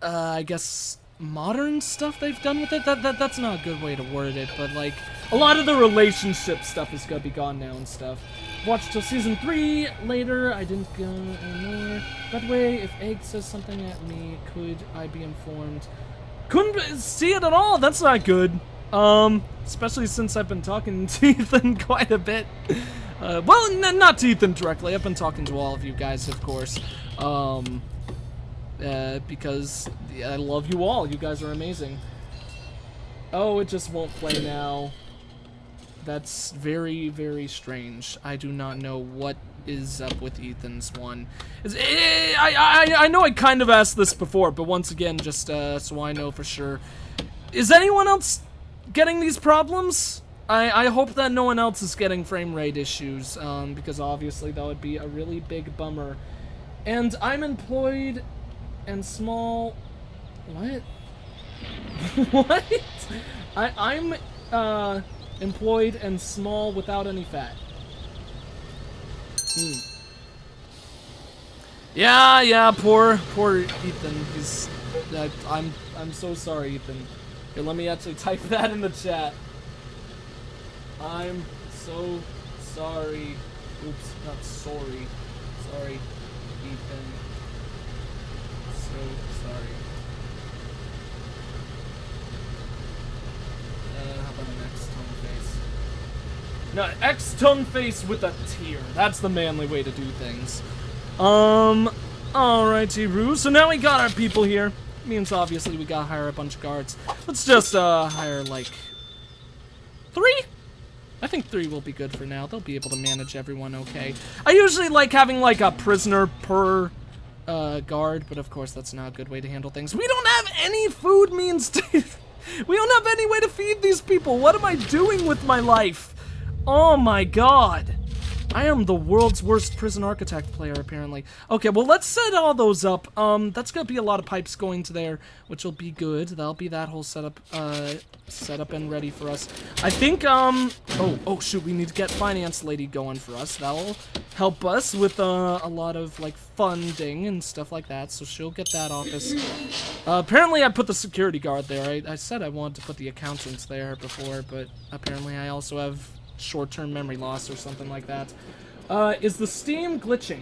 [SPEAKER 1] I guess modern stuff they've done with it. That's not a good way to word it, but like a lot of the relationship stuff is gonna be gone now and stuff. Watched till season 3 later. I didn't go anymore. By the way, if Egg says something at me, could I be informed? Couldn't see it at all. That's not good. Especially since I've been talking to Ethan quite a bit. Well, not to Ethan directly. I've been talking to all of you guys, of course. Because I love you all. You guys are amazing. Oh, it just won't play now. That's very, very strange. I do not know what is up with Ethan's one. I know I kind of asked this before, but once again, just so I know for sure. Is anyone else getting these problems? I hope that no one else is getting frame rate issues, because obviously that would be a really big bummer. And I'm employed and small... What? What? I'm employed and small without any fat. Yeah, poor Ethan. He's... I'm so sorry, Ethan. Here, let me actually type that in the chat. I'm so sorry. Oops, not sorry. Sorry, Ethan. So sorry. How about an X tone face? No, X tone face with a tear. That's the manly way to do things. Alrighty, Roo. So now we got our people here. Means obviously we gotta hire a bunch of guards. Let's just hire like 3? I think 3 will be good for now. They'll be able to manage everyone okay. I usually like having like a prisoner per guard, but of course that's not a good way to handle things. We don't have any food means to... We don't have any way to feed these people. What am I doing with my life? Oh my god. I am the world's worst prison architect player, apparently. Okay, well, let's set all those up. That's gonna be a lot of pipes going to there, which will be good. That'll be that whole setup, and ready for us. I think, oh, shoot, we need to get finance lady going for us. That'll help us with, a lot of, like, funding and stuff like that, so she'll get that office. Apparently I put the security guard there. I said I wanted to put the accountants there before, but apparently I also have short-term memory loss or something like that. Is the Steam glitching?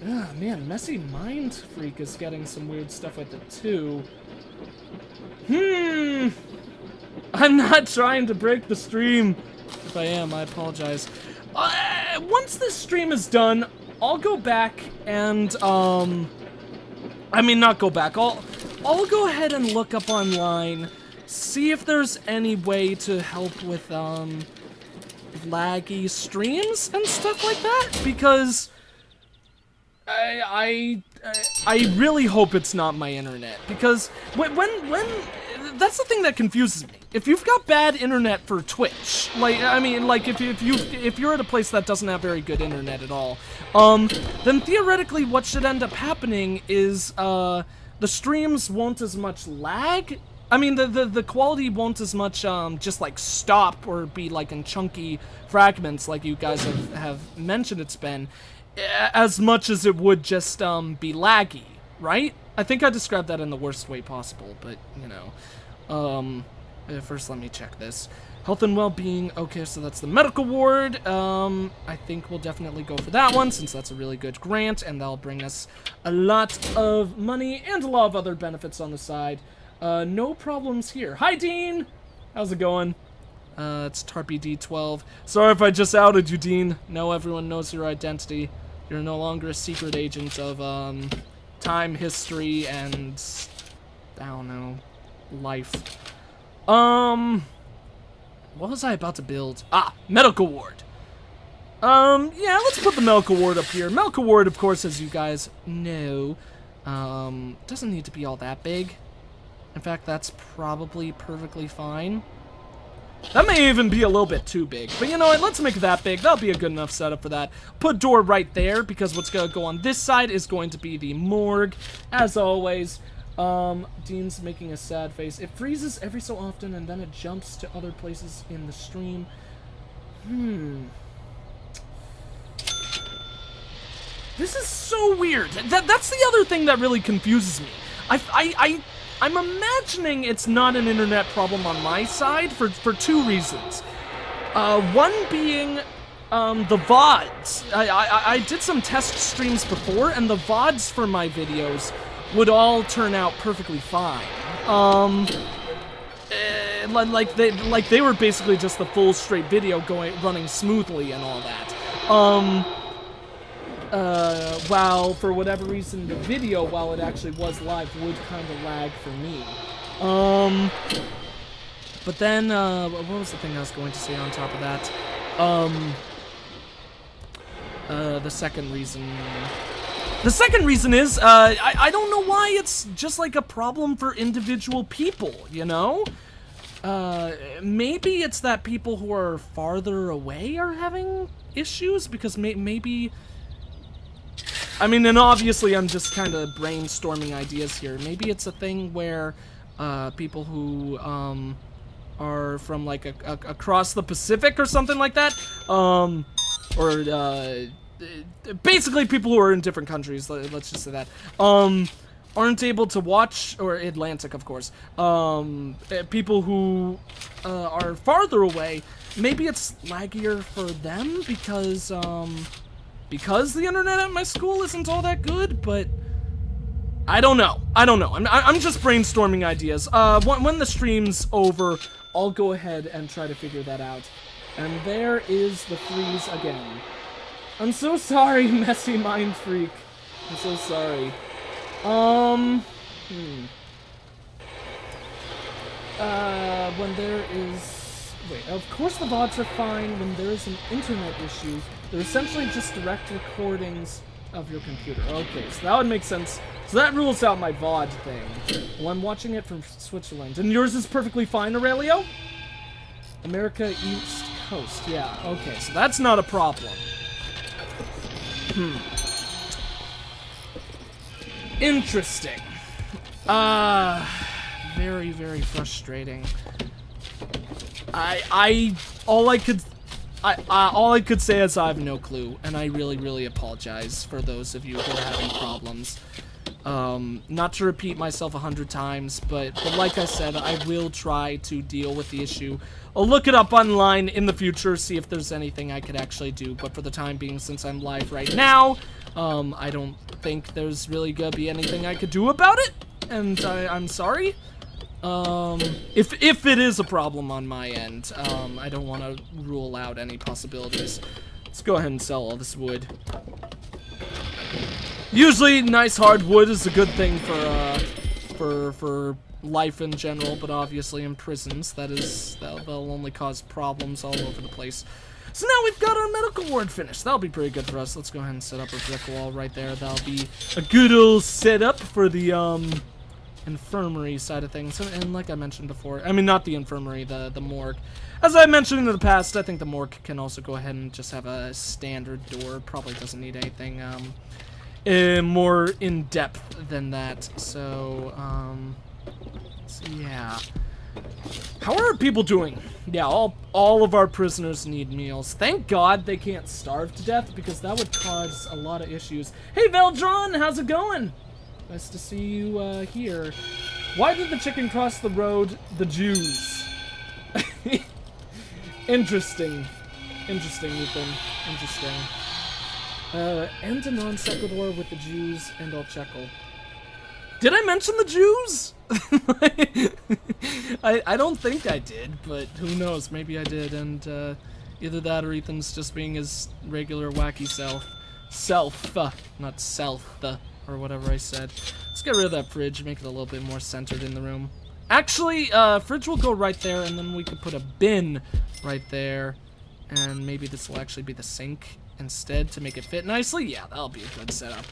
[SPEAKER 1] Ah, man, Messy Mind Freak is getting some weird stuff with it too. I'm not trying to break the stream. If I am, I apologize. Once this stream is done, I'll go back and, I mean, not go back. I'll go ahead and look up online, see if there's any way to help with, laggy streams and stuff like that, because I really hope it's not my internet, because when that's the thing that confuses me. If you've got bad internet for Twitch, like, I mean, like, if you're at a place that doesn't have very good internet at all, then theoretically what should end up happening is the streams won't as much lag. I mean, the quality won't as much, just, like, stop or be, like, in chunky fragments like you guys have mentioned it's been, as much as it would just, be laggy, right? I think I described that in the worst way possible, but, you know. First let me check this. Health and well-being, okay, so that's the medical ward. I think we'll definitely go for that one, since that's a really good grant, and that'll bring us a lot of money and a lot of other benefits on the side. No problems here. Hi, Dean! How's it going? It's Tarpy D12. Sorry if I just outed you, Dean. Now everyone knows your identity. You're no longer a secret agent of, time, history, and... I don't know... life. What was I about to build? Ah, medical ward. Yeah, let's put the medical ward up here. Medical ward, of course, as you guys know, doesn't need to be all that big. In fact, that's probably perfectly fine. That may even be a little bit too big, but you know what, let's make it that big. That'll be a good enough setup for that. Put a door right there, because what's gonna go on this side is going to be the morgue, as always. Dean's making a sad face. It freezes every so often, and then it jumps to other places in the stream. This is so weird. That's the other thing that really confuses me. I'm imagining it's not an internet problem on my side for two reasons. One being the VODs. I did some test streams before, and the VODs for my videos would all turn out perfectly fine. Like they were basically just the full straight video running smoothly and all that. While for whatever reason the video, while it actually was live, would kind of lag for me. But then, what was the thing I was going to say on top of that? The second reason is, I don't know why it's just like a problem for individual people, you know? Maybe it's that people who are farther away are having issues, because maybe... I mean, and obviously I'm just kind of brainstorming ideas here. Maybe it's a thing where people who are from like across the Pacific or something like that, or basically people who are in different countries, let's just say that, aren't able to watch, or Atlantic, of course, people who are farther away. Maybe it's laggier for them because the internet at my school isn't all that good, but I don't know. I'm just brainstorming ideas. When the stream's over, I'll go ahead and try to figure that out. And there is the freeze again. I'm so sorry, messy mind freak. I'm so sorry. When there is... Wait, of course the VODs are fine when there is an internet issue. They're essentially just direct recordings of your computer. Okay, so that would make sense. So that rules out my VOD thing. Well, I'm watching it from Switzerland. And yours is perfectly fine, Aurelio? America East Coast. Yeah, okay, so that's not a problem. Interesting. Very, very frustrating. All I could say is I have no clue, and I really, really apologize for those of you who are having problems. Not to repeat myself 100 times, but like I said, I will try to deal with the issue. I'll look it up online in the future, see if there's anything I could actually do, but for the time being, since I'm live right now, I don't think there's really gonna be anything I could do about it, and I'm sorry. If it is a problem on my end, I don't want to rule out any possibilities. Let's go ahead and sell all this wood. Usually, nice hard wood is a good thing for life in general, but obviously in prisons, that'll only cause problems all over the place. So now we've got our medical ward finished. That'll be pretty good for us. Let's go ahead and set up a brick wall right there. That'll be a good old setup for the, infirmary side of things, and like I mentioned before, I mean, not the infirmary, the morgue. As I mentioned in the past, I think the morgue can also go ahead and just have a standard door. Probably doesn't need anything more in-depth than that. So, yeah. How are people doing? Yeah, all of our prisoners need meals. Thank God they can't starve to death, because that would cause a lot of issues. Hey, Veldron, how's it going? Nice to see you here. Why did the chicken cross the road? The Jews. Interesting. Interesting, Ethan. Interesting. End a non sequitur with the Jews, and I'll chuckle. Did I mention the Jews? I don't think I did, but who knows? Maybe I did, and either that or Ethan's just being his regular wacky self. Not self, or whatever I said. Let's get rid of that fridge, make it a little bit more centered in the room. Actually, fridge will go right there, and then we could put a bin right there. And maybe this will actually be the sink instead to make it fit nicely. Yeah, that'll be a good setup.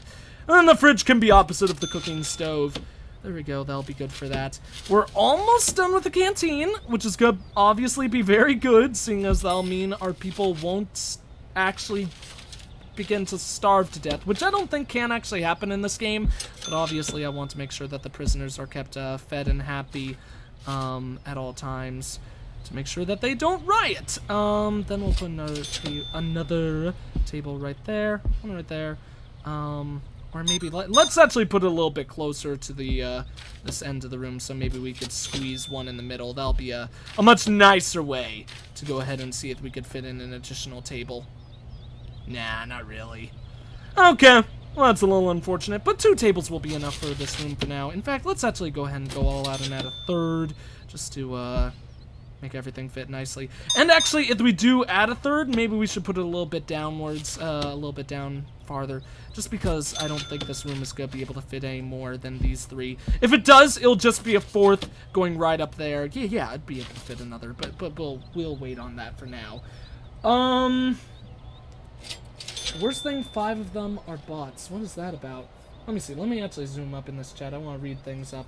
[SPEAKER 1] And then the fridge can be opposite of the cooking stove. There we go, that'll be good for that. We're almost done with the canteen, which is gonna obviously be very good, seeing as that'll mean our people won't actually begin to starve to death, which I don't think can actually happen in this game, but obviously I want to make sure that the prisoners are kept fed and happy at all times to make sure that they don't riot. Then we'll put another table right there, one right there, or maybe let's actually put it a little bit closer to the this end of the room, so maybe we could squeeze one in the middle. That'll be a much nicer way to go ahead and see if we could fit in an additional table. Nah, not really. Okay, well that's a little unfortunate, but 2 tables will be enough for this room for now. In fact, let's actually go ahead and go all out and add a 3rd, just to make everything fit nicely. And actually, if we do add a 3rd, maybe we should put it a little bit downwards, a little bit down farther, just because I don't think this room is going to be able to fit any more than these 3. If it does, it'll just be a 4th going right up there. Yeah, I'd be able to fit another, but we'll wait on that for now. Worst thing, 5 of them are bots. What is that about? Let me see. Let me actually zoom up in this chat. I want to read things up.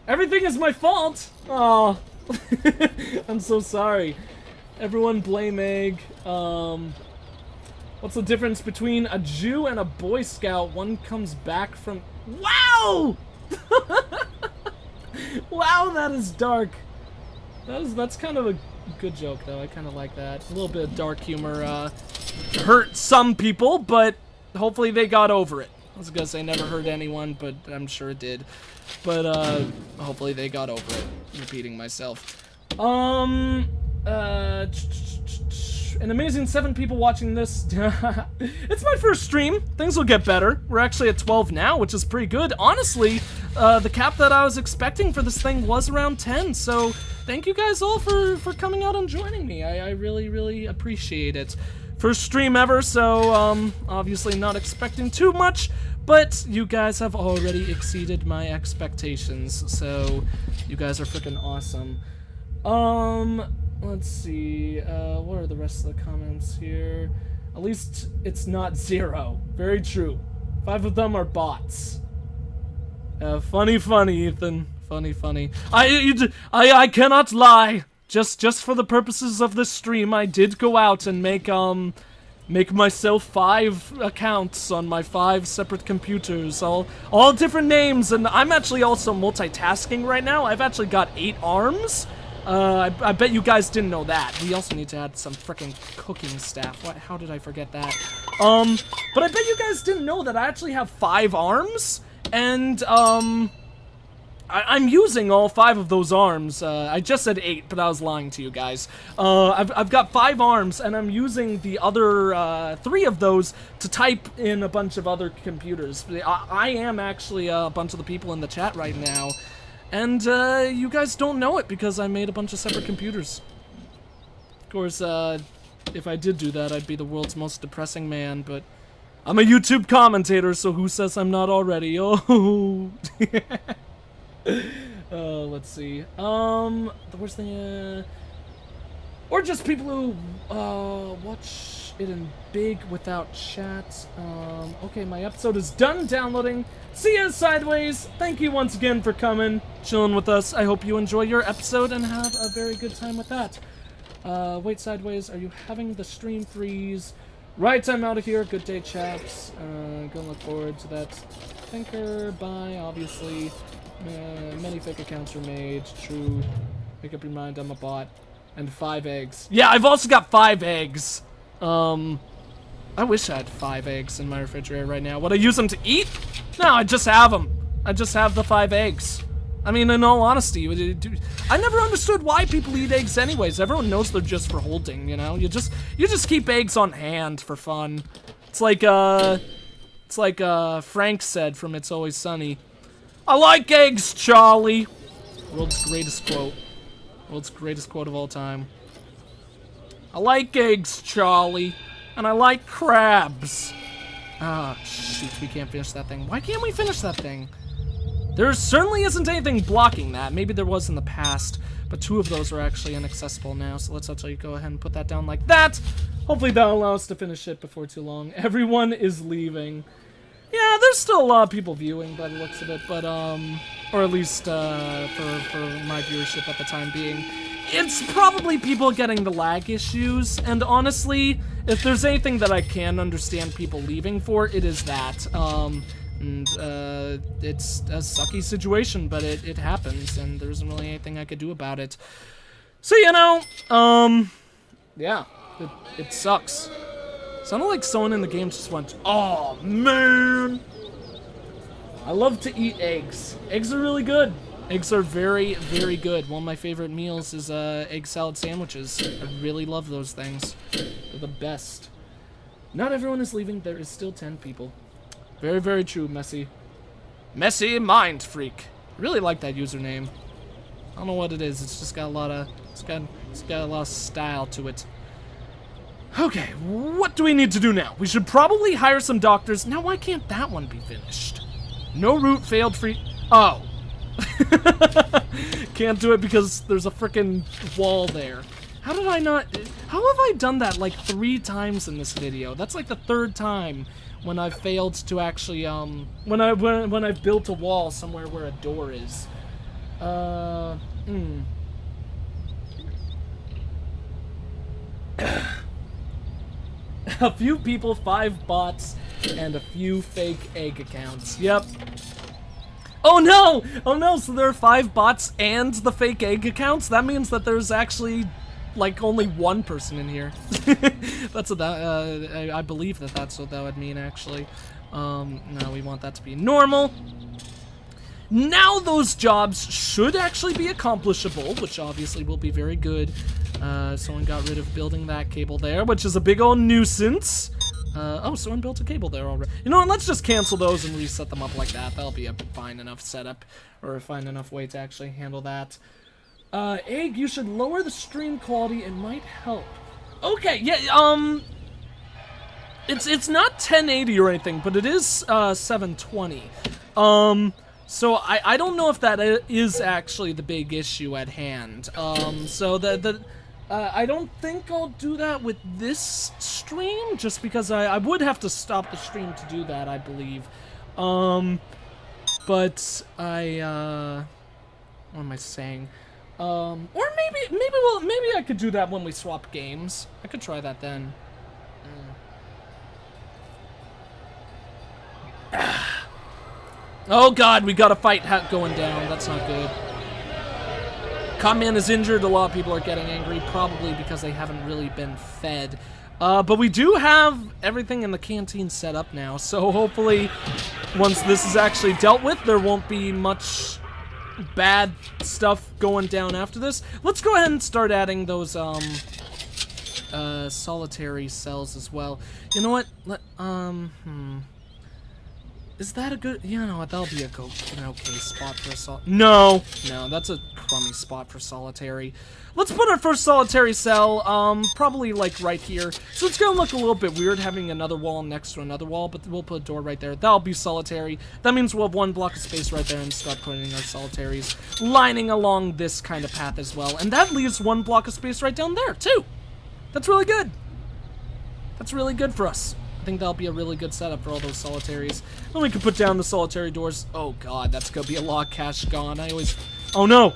[SPEAKER 1] Everything is my fault! Oh, I'm so sorry. Everyone blame Egg. What's the difference between a Jew and a Boy Scout? One comes back from... Wow! Wow, that is dark. That's kind of a good joke, though. I kind of like that. A little bit of dark humor hurt some people, but hopefully they got over it. I was gonna say never hurt anyone, but I'm sure it did. But hopefully they got over it. Repeating myself. An amazing 7 people watching this. It's my first stream. Things will get better. We're actually at 12 now, which is pretty good. Honestly, the cap that I was expecting for this thing was around 10, so thank you guys all for coming out and joining me. I really, really appreciate it. First stream ever, so obviously not expecting too much, but you guys have already exceeded my expectations, so you guys are freaking awesome. Let's see, what are the rest of the comments here? At least it's not 0. Very true. 5 of them are bots. Funny, Ethan. Funny. I cannot lie. Just for the purposes of this stream, I did go out and make myself 5 accounts on my 5 separate computers, all different names, and I'm actually also multitasking right now. I've actually got 8 arms. I bet you guys didn't know that. We also need to add some frickin' cooking staff. How did I forget that? But I bet you guys didn't know that I actually have 5 arms, and, I'm using all 5 of those arms. I just said 8, but I was lying to you guys. I've got 5 arms, and I'm using the other 3 of those to type in a bunch of other computers. I am actually a bunch of the people in the chat right now, and you guys don't know it because I made a bunch of separate computers. Of course, if I did do that, I'd be the world's most depressing man, but I'm a YouTube commentator, so who says I'm not already? Oh. Let's see. The worst thing, or just people who, watch it in big without chat. Okay, my episode is done downloading. See ya, Sideways! Thank you once again for coming, chilling with us. I hope you enjoy your episode and have a very good time with that. Wait, Sideways, are you having the stream freeze? Right, I'm out of here. Good day, chaps. Gonna look forward to that. Thinker, bye, obviously. Many fake accounts were made. True. Make up your mind, I'm a bot. And 5 eggs. Yeah, I've also got 5 eggs. I wish I had 5 eggs in my refrigerator right now. Would I use them to eat? No, I just have them. I just have the 5 eggs. I mean, in all honesty, I never understood why people eat eggs anyways. Everyone knows they're just for holding, you know? You just keep eggs on hand for fun. It's like Frank said from It's Always Sunny. I like eggs, Charlie. World's greatest quote. World's greatest quote of all time. I like eggs, Charlie. And I like crabs. Ah, shoot, we can't finish that thing. Why can't we finish that thing? There certainly isn't anything blocking that. Maybe there was in the past. But 2 of those are actually inaccessible now, so let's actually go ahead and put that down like that. Hopefully that'll allow us to finish it before too long. Everyone is leaving. Yeah, there's still a lot of people viewing by the looks of it, but, or at least, for my viewership at the time being. It's probably people getting the lag issues, and honestly, if there's anything that I can understand people leaving for, it is that. It's a sucky situation, but it happens, and there isn't really anything I could do about it. So, you know, yeah, it sucks. Sounded like someone in the game just went, "Oh, man!" I love to eat eggs. Eggs are really good. Eggs are very, very good. One of my favorite meals is egg salad sandwiches. I really love those things. They're the best. Not everyone is leaving. There is still 10 people. Very, very true, Messy. Messy Mind Freak. I really like that username. I don't know what it is. It's just got a lot of it's got a lot of style to it. Okay, what do we need to do now? We should probably hire some doctors. Now, why can't that one be finished? No route, failed free. Oh. Can't do it because there's a frickin' wall there. How did I not? How have I done that like 3 times in this video? That's like the 3rd time when I've failed to actually when I've built a wall somewhere where a door is. A few people, 5 bots, and a few fake egg accounts. Yep. Oh no! Oh no, so there are 5 bots and the fake egg accounts? That means that there's actually, like, only 1 person in here. That's what that, I believe that that's what that would mean, actually. No, we want that to be normal. Now those jobs should actually be accomplishable, which obviously will be very good. Someone got rid of building that cable there, which is a big old nuisance. Oh, someone built a cable there already. You know what, let's just cancel those and reset them up like that. That'll be a fine enough setup, or a fine enough way to actually handle that. Egg, you should lower the stream quality, it might help. Okay, yeah, it's not 1080 or anything, but it is, 720. So I don't know if that is actually the big issue at hand. So I don't think I'll do that with this stream, just because I would have to stop the stream to do that, I believe. But what am I saying? Or maybe I could do that when we swap games. I could try that then. Oh god, we got a fight going down. That's not good. Comman is injured. A lot of people are getting angry, probably because they haven't really been fed. But we do have everything in the canteen set up now, so hopefully once this is actually dealt with, there won't be much bad stuff going down after this. Let's go ahead and start adding those solitary cells as well. You know what? Is that a good? You know what? That'll be an okay spot for a No, that's a crummy spot for solitary. Let's put our first solitary cell, probably like right here. So it's gonna look a little bit weird having another wall next to another wall, but we'll put a door right there. That'll be solitary. That means we'll have 1 block of space right there and start putting our solitaries lining along this kind of path as well. And that leaves 1 block of space right down there too. That's really good. That's really good for us. I think that'll be a really good setup for all those solitaries. Then we can put down the solitary doors. Oh god, that's gonna be a lot of cash gone. Oh no!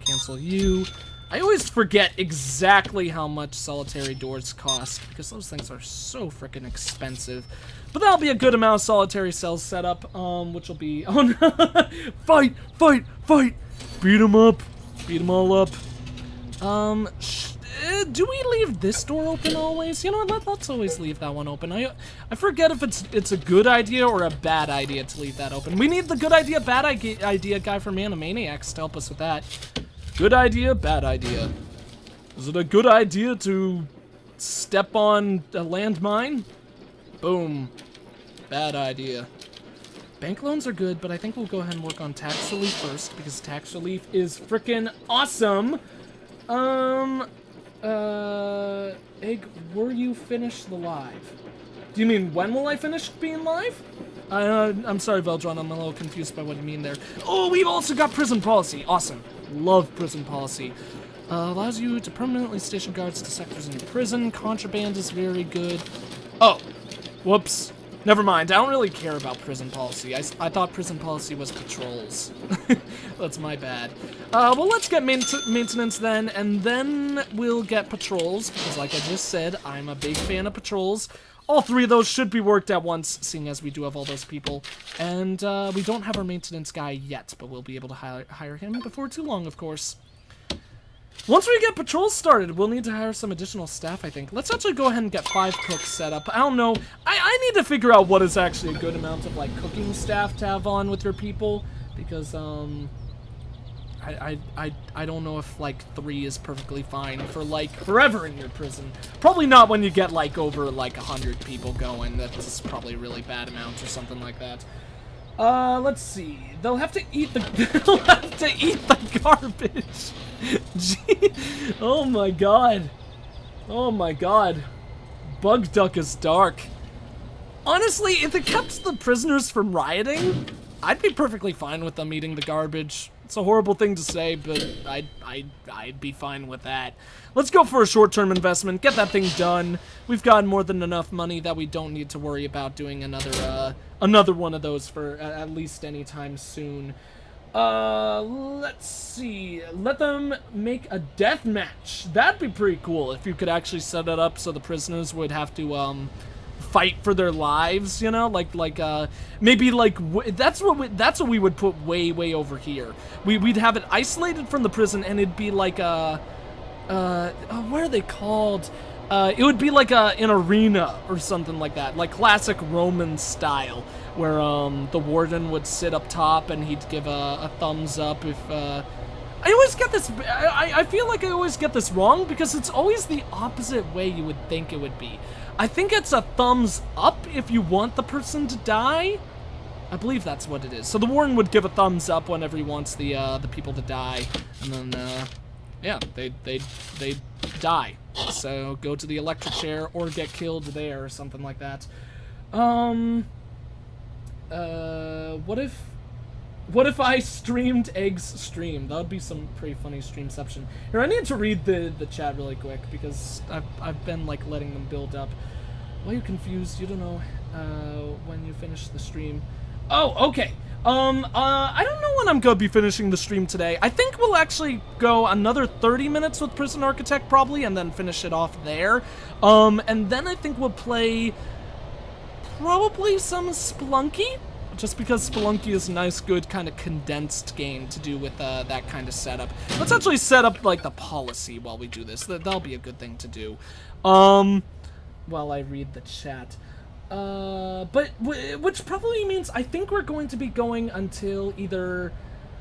[SPEAKER 1] Cancel you. I always forget exactly how much solitary doors cost, because those things are so freaking expensive. But that'll be a good amount of solitary cells set up, which will be... Oh no! Fight! Fight! Fight! Beat 'em up! Beat 'em all up. Do we leave this door open always? You know what, let's always leave that one open. I forget if it's a good idea or a bad idea to leave that open. We need the good idea, bad idea guy from Animaniacs to help us with that. Good idea, bad idea. Is it a good idea to step on a landmine? Boom. Bad idea. Bank loans are good, but I think we'll go ahead and work on tax relief first, because tax relief is frickin' awesome. Egg, were you finished the live? Do you mean when will I finish being live? I'm sorry, Veldron, I'm a little confused by what you mean there. Oh, we've also got prison policy. Awesome. Love prison policy. Allows you to permanently station guards to sectors in your prison. Contraband is very good. Oh, whoops. Never mind. I don't really care about prison policy. I thought prison policy was patrols. That's my bad. Well, let's get maintenance then, and then we'll get patrols, because like I just said, I'm a big fan of patrols. All three of those should be worked at once, seeing as we do have all those people. And we don't have our maintenance guy yet, but we'll be able to hire him before too long, of course. Once we get patrols started, we'll need to hire some additional staff, I think. Let's actually go ahead and get 5 cooks set up. I don't know. I need to figure out what is actually a good amount of, like, cooking staff to have on with your people. Because, I don't know if, like, 3 is perfectly fine for, like, forever in your prison. Probably not when you get, like, over, like, 100 people going. That's probably a really bad amount or something like that. Let's see. They'll have to eat the garbage. Gee. Oh my god. Oh my god. Bug Duck is dark. Honestly, if it kept the prisoners from rioting, I'd be perfectly fine with them eating the garbage. It's a horrible thing to say, but I'd be fine with that. Let's go for a short-term investment, get that thing done. We've got more than enough money that we don't need to worry about doing another one of those for at least any time soon. Let's see. Let them make a death match. That'd be pretty cool if you could actually set it up so the prisoners would have to, fight for their lives, you know, maybe that's what we would put way over here. We'd have it isolated from the prison, and it'd be like what are they called? It would be like an arena or something like that, like classic Roman style, where the warden would sit up top and he'd give a thumbs up if I always get this. I feel like I always get this wrong because it's always the opposite way you would think it would be. I think it's a thumbs up if you want the person to die. I believe that's what it is. So the warden would give a thumbs up whenever he wants the people to die, and then yeah, they die. So go to the electric chair or get killed there or something like that. What if I streamed Egg's stream? That would be some pretty funny streamception. Here, I need to read the chat really quick because I've been like letting them build up. Why are you confused? You don't know when you finish the stream. Oh, okay. I don't know when I'm gonna be finishing the stream today. I think we'll actually go another 30 minutes with Prison Architect probably, and then finish it off there. And then I think we'll play probably some Spelunky, just because Spelunky is a nice, good, kind of condensed game to do with that kind of setup. Let's actually set up, like, the policy while we do this. That'll be a good thing to do. While I read the chat. Which probably means I think we're going to be going until either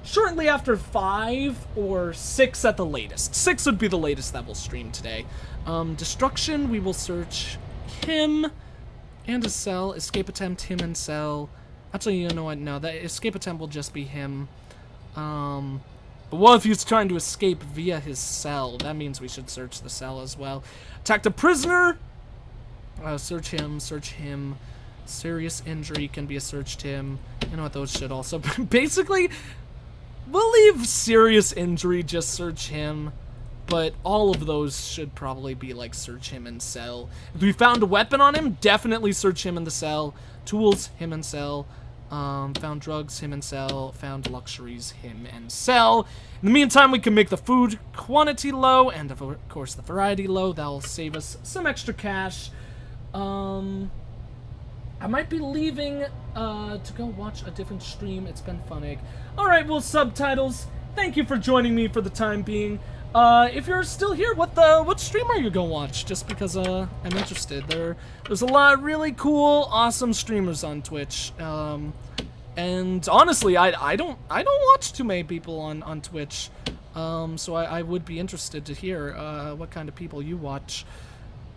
[SPEAKER 1] shortly after 5 or 6 at the latest. 6 would be the latest that we'll stream today. Destruction, we will search him and a cell. Escape attempt, him and cell. Actually, you know what? No, that escape attempt will just be him. But what if he's trying to escape via his cell? That means we should search the cell as well. Attacked a prisoner. Search him, search him. Serious injury can be a searched him. You know what? Those should also... Basically, we'll leave serious injury, just search him. But all of those should probably be like search him and cell. If we found a weapon on him, definitely search him in the cell. Tools, him and cell. Found drugs, him and cell. Found luxuries, him and cell. In the meantime, we can make the food quantity low and of course the variety low. That'll save us some extra cash. I might be leaving to go watch a different stream. It's been fun, Egg. Alright, well, subtitles, thank you for joining me for the time being. If you're still here, what stream are you gonna watch? Just because I'm interested. There's a lot of really cool, awesome streamers on Twitch. And honestly, I don't watch too many people on Twitch. So I would be interested to hear what kind of people you watch,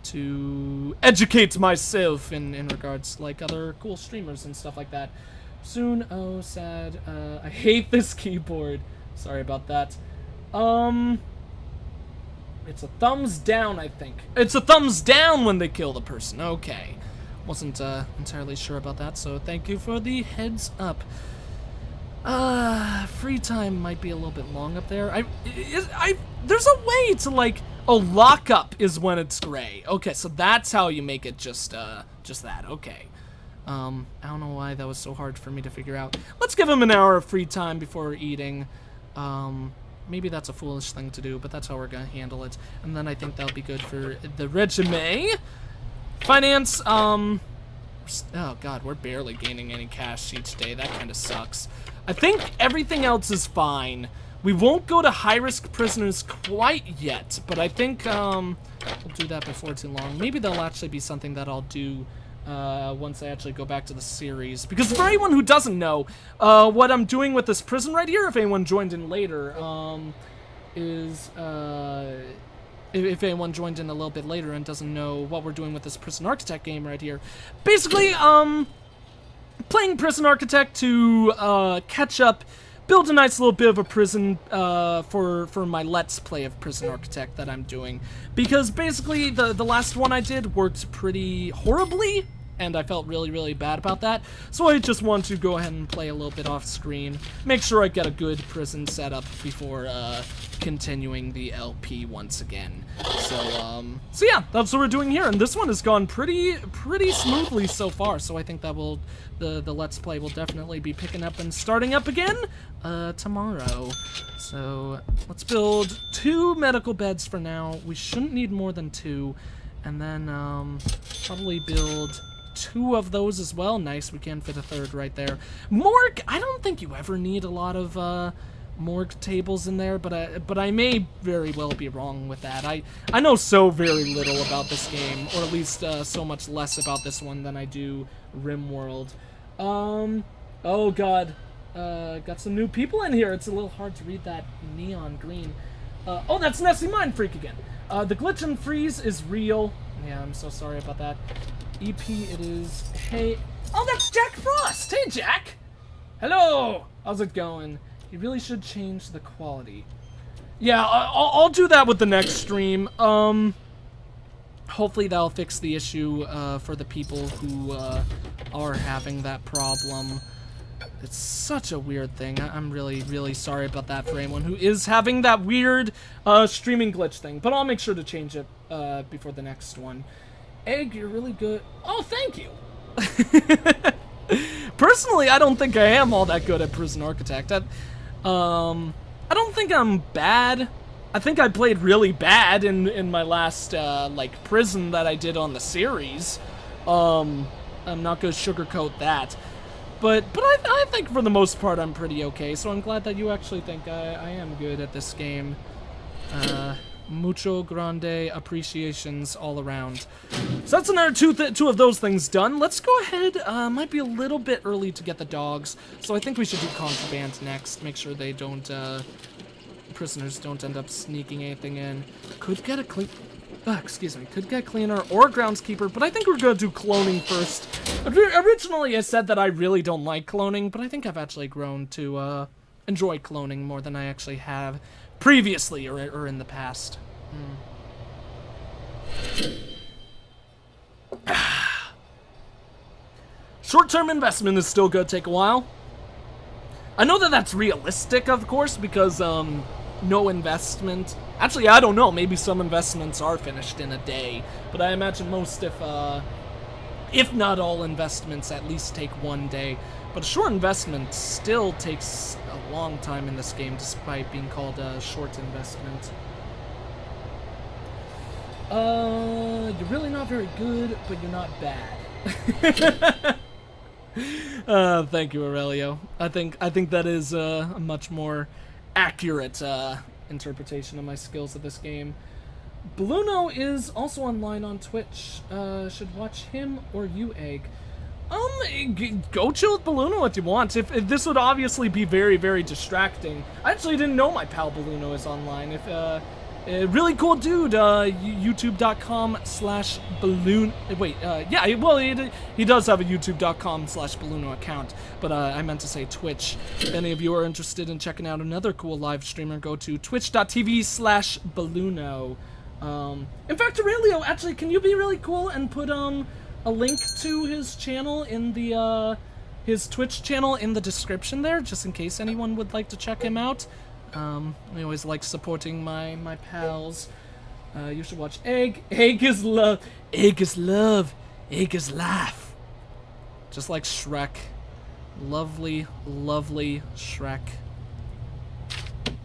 [SPEAKER 1] to educate myself in regards to, like, other cool streamers and stuff like that. Soon, oh, sad. I hate this keyboard. Sorry about that. It's a thumbs down, I think. It's a thumbs down when they kill the person. Okay. Wasn't entirely sure about that, so thank you for the heads up. Free time might be a little bit long up there. There's a way to, like, oh, lockup is when it's gray. Okay, so that's how you make it just that. Okay. I don't know why that was so hard for me to figure out. Let's give him an hour of free time before eating. Maybe that's a foolish thing to do, but that's how we're gonna handle it. And then I think that'll be good for the resume. Finance, oh god, we're barely gaining any cash each day. That kind of sucks. I think everything else is fine. We won't go to high-risk prisoners quite yet, but I think we'll do that before too long. Maybe there'll actually be something that I'll do once I actually go back to the series. Because for anyone who doesn't know, what I'm doing with this prison right here, if anyone joined in later, if anyone joined in a little bit later and doesn't know what we're doing with this Prison Architect game right here, basically, playing Prison Architect to catch up, build a nice little bit of a prison for my Let's Play of Prison Architect that I'm doing. Because basically, the last one I did worked pretty horribly, and I felt really, really bad about that. So I just want to go ahead and play a little bit off screen, make sure I get a good prison setup before continuing the LP once again. So yeah, that's what we're doing here, and this one has gone pretty smoothly so far. So I think that will the Let's Play will definitely be picking up and starting up again tomorrow. So let's build 2 medical beds for now. We shouldn't need more than 2, and then probably build 2 of those as well. Nice, we can fit a 3rd right there. Morgue, I don't think you ever need a lot of morgue tables in there, but I may very well be wrong with that. I know so very little about this game, or at least so much less about this one than I do RimWorld. Oh god, got some new people in here. It's a little hard to read that neon green. Oh, that's Nessie Mind Freak again. The glitch and freeze is real. Yeah, I'm so sorry about that. EP it is. Hey, oh, that's Jack Frost. Hey, Jack. Hello. How's it going? You really should change the quality. Yeah, I'll do that with the next stream. Hopefully that'll fix the issue for the people who are having that problem. It's such a weird thing. I'm really, really sorry about that for anyone who is having that weird streaming glitch thing. But I'll make sure to change it before the next one. Egg, you're really good. Oh, thank you. Personally, I don't think I am all that good at Prison Architect. I don't think I'm bad. I think I played really bad in my last like prison that I did on the series. I'm not gonna sugarcoat that. But I think for the most part I'm pretty okay, so I'm glad that you actually think I am good at this game. Mucho grande appreciations all around. So that's another two of those things done. Let's go ahead. Might be a little bit early to get the dogs, so I think we should do contraband next. Make sure they don't, prisoners don't end up sneaking anything in. Could get a could get cleaner or groundskeeper, but I think we're gonna do cloning first. Originally, I said that I really don't like cloning, but I think I've actually grown to enjoy cloning more than I actually have previously or in the past. Short-term investment is still gonna take a while. I know that that's realistic, of course, because no investment. Actually, I don't know. Maybe some investments are finished in a day, but I imagine most, if not all investments, at least take 1 day. But a short investment still takes a long time in this game, despite being called a short investment. You're really not very good, but you're not bad. Thank you, Aurelio. I think that is a much more accurate interpretation of my skills of this game. Bluno is also online on Twitch. Should watch him or you, Egg. Go chill with Balluno if you want. If this would obviously be very, very distracting. I actually didn't know my pal Balluno is online. If really cool dude, youtube.com/balloon. Wait, yeah, well, he does have a youtube.com/Balluno account, but I meant to say Twitch. If any of you are interested in checking out another cool live streamer, go to twitch.tv/Balluno. In fact, Aurelio, actually, can you be really cool and put a link to his channel in the his Twitch channel in the description there, just in case anyone would like to check him out. I always like supporting my pals. You should watch Egg. Egg is love. Egg is love. Egg is life. Just like Shrek. Lovely, lovely Shrek.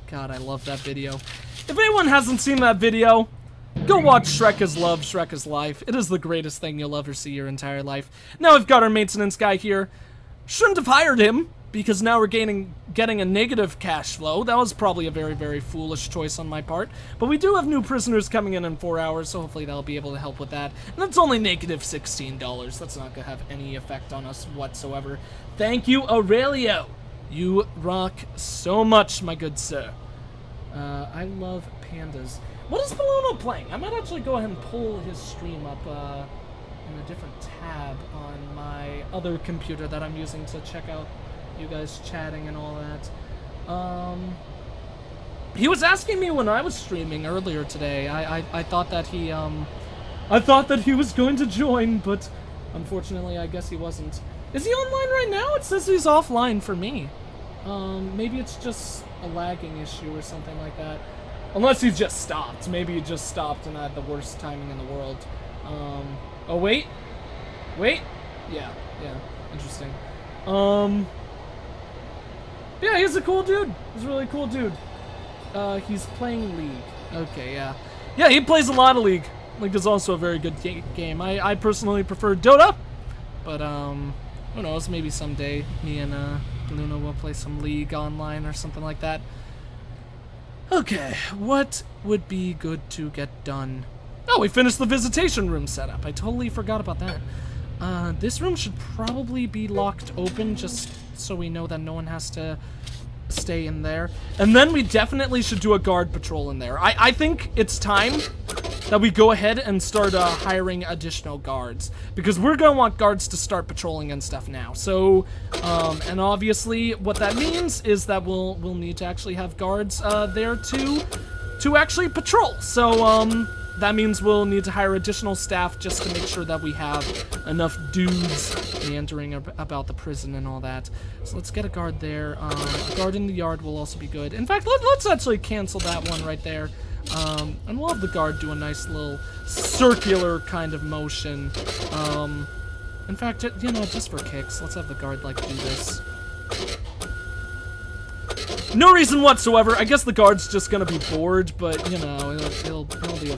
[SPEAKER 1] God, I love that video. If anyone hasn't seen that video, go watch Shrek is Love, Shrek is Life. It is the greatest thing you'll ever see your entire life. Now we've got our maintenance guy here. Shouldn't have hired him, because now we're getting a negative cash flow. That was probably a very, very foolish choice on my part. But we do have new prisoners coming in 4 hours, so hopefully that'll be able to help with that. And that's only negative $16. That's not going to have any effect on us whatsoever. Thank you, Aurelio. You rock so much, my good sir. I love pandas. What is Balono playing? I might actually go ahead and pull his stream up in a different tab on my other computer that I'm using to check out you guys chatting and all that. He was asking me when I was streaming earlier today. I thought that he was going to join, but unfortunately I guess he wasn't. Is he online right now? It says he's offline for me. Maybe it's just a lagging issue or something like that. Unless he's just stopped. Maybe he just stopped and had the worst timing in the world. Oh, wait. Wait. Yeah. Interesting. Yeah, he's a cool dude. He's a really cool dude. He's playing League. Okay, yeah. Yeah, he plays a lot of League. League is also a very good game. I personally prefer Dota. But, who knows, maybe someday me and, Luna will play some League online or something like that. Okay, what would be good to get done? Oh, we finished the visitation room setup. I totally forgot about that. This room should probably be locked open just so we know that no one has to stay in there. And then we definitely should do a guard patrol in there. I think it's time that we go ahead and start hiring additional guards, because we're gonna want guards to start patrolling and stuff now. So, and obviously what that means is that we'll need to actually have guards there to actually patrol. So, that means we'll need to hire additional staff just to make sure that we have enough dudes meandering about the prison and all that. So let's get a guard there. A guard in the yard will also be good. In fact, let's actually cancel that one right there. And we'll have the guard do a nice little circular kind of motion. In fact, you know, just for kicks, let's have the guard, like, do this. No reason whatsoever. I guess the guard's just gonna be bored, but, you know, he'll be a...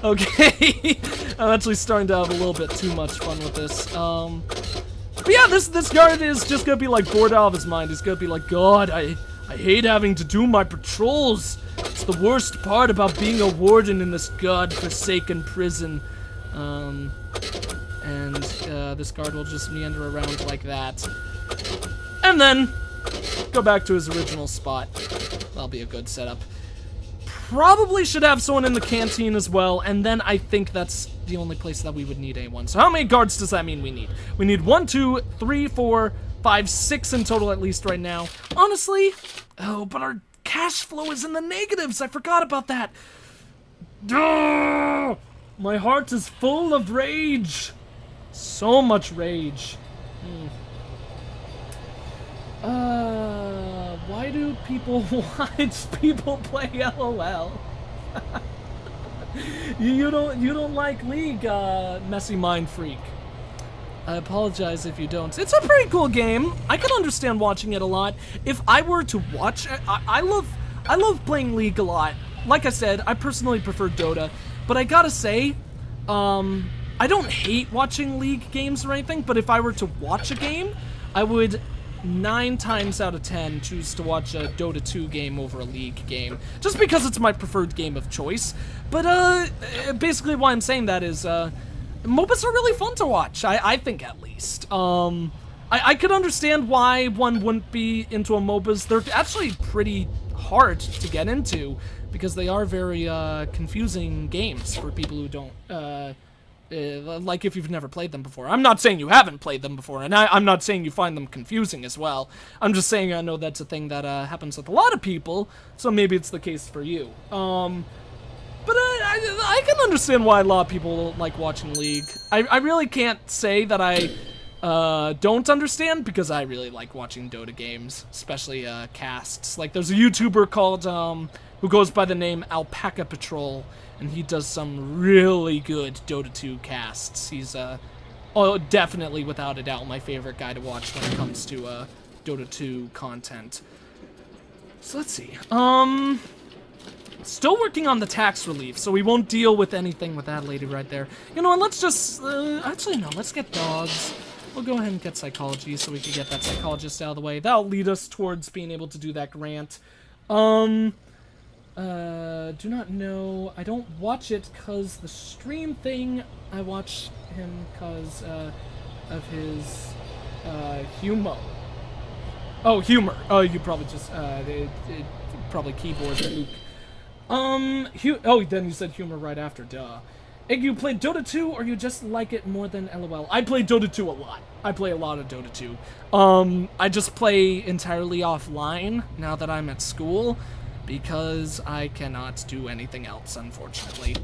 [SPEAKER 1] Okay. I'm actually starting to have a little bit too much fun with this. But yeah, this guard is just gonna be, like, bored out of his mind. He's gonna be like, God, I hate having to do my patrols. It's the worst part about being a warden in this god-forsaken prison. This guard will just meander around like that. And then go back to his original spot. That'll be a good setup. Probably should have someone in the canteen as well, and then I think that's the only place that we would need anyone. So how many guards does that mean we need? We need 1, 2, 3, 4, 5, 6 in total at least right now. Honestly, oh, but our cash flow is in the negatives. I forgot about that. Duh! My heart is full of rage. So much rage. Why do people watch people play LOL? you don't like League, Messy Mind Freak. I apologize if you don't. It's a pretty cool game. I can understand watching it a lot. If I were to watch it, I love playing League a lot. Like I said, I personally prefer Dota, but I gotta say, I don't hate watching League games or anything, but if I were to watch a game, I would 9 times out of 10 choose to watch a Dota 2 game over a League game, just because it's my preferred game of choice. But basically why I'm saying that is MOBAs are really fun to watch, I think at least. I could understand why one wouldn't be into a MOBAs. They're actually pretty hard to get into because they are very confusing games for people who don't like if you've never played them before. I'm not saying you haven't played them before, and I'm not saying you find them confusing as well. I'm just saying I know that's a thing that happens with a lot of people, so maybe it's the case for you. But I can understand why a lot of people like watching League. I really can't say that I don't understand, because I really like watching Dota games, especially casts. Like, there's a YouTuber called who goes by the name Alpaca Patrol, and he does some really good Dota 2 casts. He's definitely, without a doubt, my favorite guy to watch when it comes to Dota 2 content. So let's see. Still working on the tax relief, so we won't deal with anything with that lady right there. You know what, let's just, actually no, let's get dogs. We'll go ahead and get psychology so we can get that psychologist out of the way. That'll lead us towards being able to do that grant. Do not know. I don't watch it cause the stream thing. I watch him cause, of his, humor. Oh, humor. Oh, you probably just, probably keyboard fluke. Oh, then you said humor right after, duh. Egg, you play Dota 2, or you just like it more than LOL? I play Dota 2 a lot. I play a lot of Dota 2. I just play entirely offline now that I'm at school, because I cannot do anything else, unfortunately.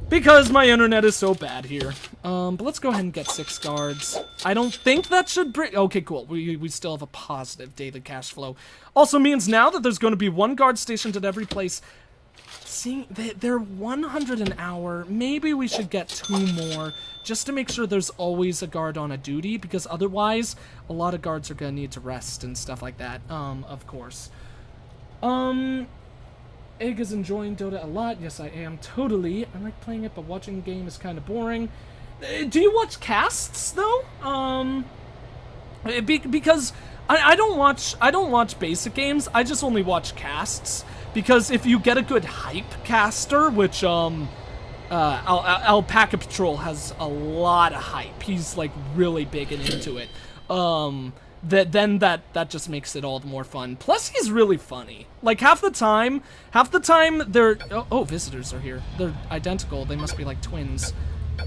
[SPEAKER 1] Because my internet is so bad here. But let's go ahead and get 6 guards. I don't think that should bring... Okay, cool. We still have a positive daily cash flow. Also means now that there's going to be 1 guard stationed at every place. See, they're 100 an hour. Maybe we should get 2 more, just to make sure there's always a guard on a duty, because otherwise, a lot of guards are going to need to rest and stuff like that, of course. Egg is enjoying Dota a lot. Yes, I am. Totally. I like playing it, but watching the game is kind of boring. Do you watch casts, though? Because I don't watch basic games. I just only watch casts. Because if you get a good hype caster, which, Alpaca Patrol has a lot of hype. He's, like, really big and into it. Then that just makes it all the more fun. Plus, he's really funny. Like, half the time they're... Oh, visitors are here. They're identical. They must be, like, twins.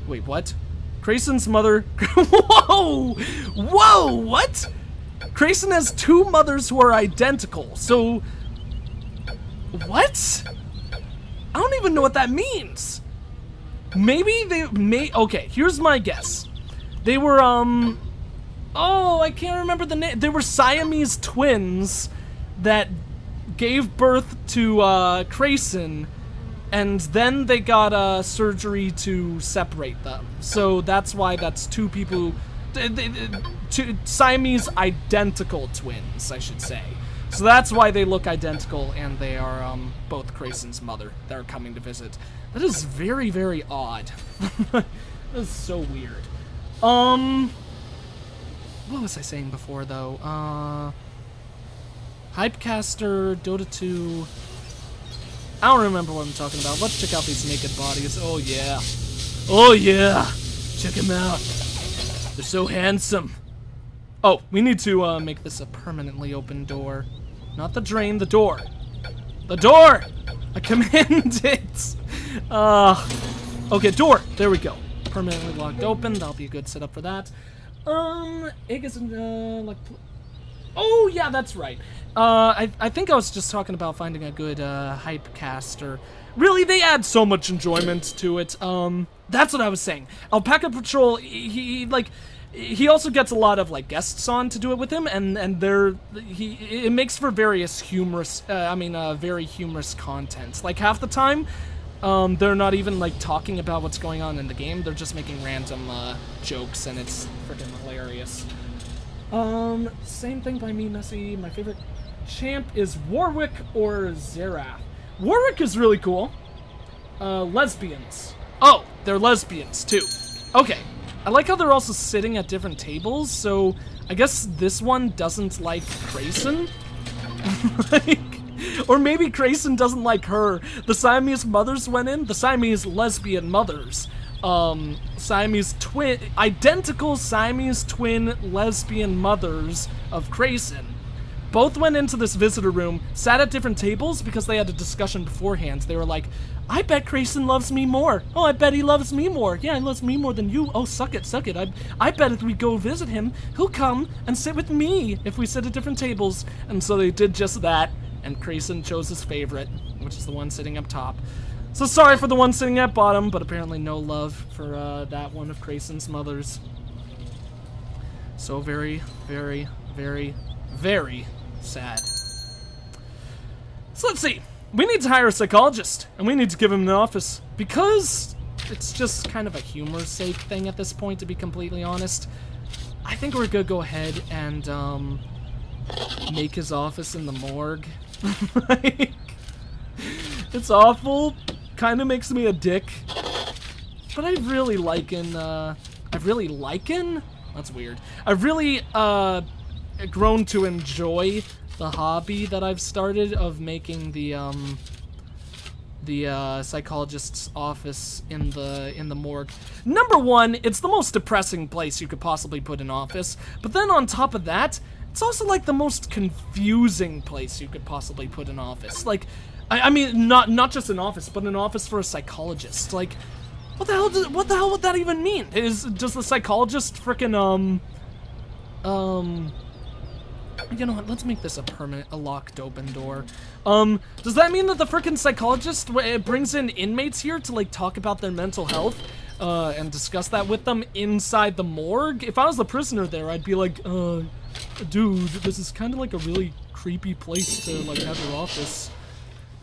[SPEAKER 1] Wait, what? Krasen's mother... Whoa! Whoa, what? Krasen has 2 mothers who are identical, so... What? I don't even know what that means. Maybe they may... Okay, here's my guess. They were, Oh, I can't remember the name. They were Siamese twins that gave birth to, Krasen, and then they got, surgery to separate them. So that's why that's 2 people... Two Siamese identical twins, I should say. So that's why they look identical, and they are, both Krasen's mother that are coming to visit. That is very, very odd. That is so weird. What was I saying before, though? Hypecaster, Dota 2... I don't remember what I'm talking about. Let's check out these naked bodies. Oh, yeah. Oh, yeah! Check them out. They're so handsome. Oh, we need to, make this a permanently open door. Not the drain, the door. The door! I command it! Okay, door! There we go. Permanently locked open. That'll be a good setup for that. Egg isn't, like... Oh, yeah, that's right. I think I was just talking about finding a good, hype caster. Really, they add so much enjoyment to it. That's what I was saying. Alpaca Patrol, he also gets a lot of, like, guests on to do it with him, and it makes for various humorous, very humorous content. Like, half the time, they're not even, like, talking about what's going on in the game, they're just making random, jokes, and it's freaking hilarious. Same thing by me, Messy. My favorite champ is Warwick or Xerath. Warwick is really cool. Lesbians. Oh, they're lesbians, too. Okay. I like how they're also sitting at different tables, so I guess this one doesn't like Krasen? Or maybe Krasen doesn't like her. The Siamese mothers went in, the Siamese lesbian mothers. Identical Siamese twin lesbian mothers of Krasen. Both went into this visitor room, sat at different tables because they had a discussion beforehand. They were like, I bet Krasen loves me more. Oh, I bet he loves me more. Yeah, he loves me more than you. Oh, suck it, suck it. I bet if we go visit him, he'll come and sit with me if we sit at different tables. And so they did just that, and Krasen chose his favorite, which is the one sitting up top. So sorry for the one sitting at bottom, but apparently no love for that one of Grayson's mothers. So very, very, very, very sad. So let's see. We need to hire a psychologist, and we need to give him an office, because it's just kind of a humor's sake thing at this point, to be completely honest. I think we're gonna go ahead and make his office in the morgue. Like, it's awful. Kind of makes me a dick. But I really liken. That's weird. I've really grown to enjoy the hobby that I've started of making the psychologist's office in the morgue. Number one, it's the most depressing place you could possibly put an office, but then on top of that, it's also like the most confusing place you could possibly put an office. Like, I mean, not just an office, but an office for a psychologist. Like, what the hell would that even mean? Does the psychologist frickin' you know what, let's make this a locked open door. Does that mean that the frickin' psychologist brings in inmates here to, like, talk about their mental health, and discuss that with them inside the morgue? If I was the prisoner there, I'd be like, dude, this is kind of like a really creepy place to, like, have your office.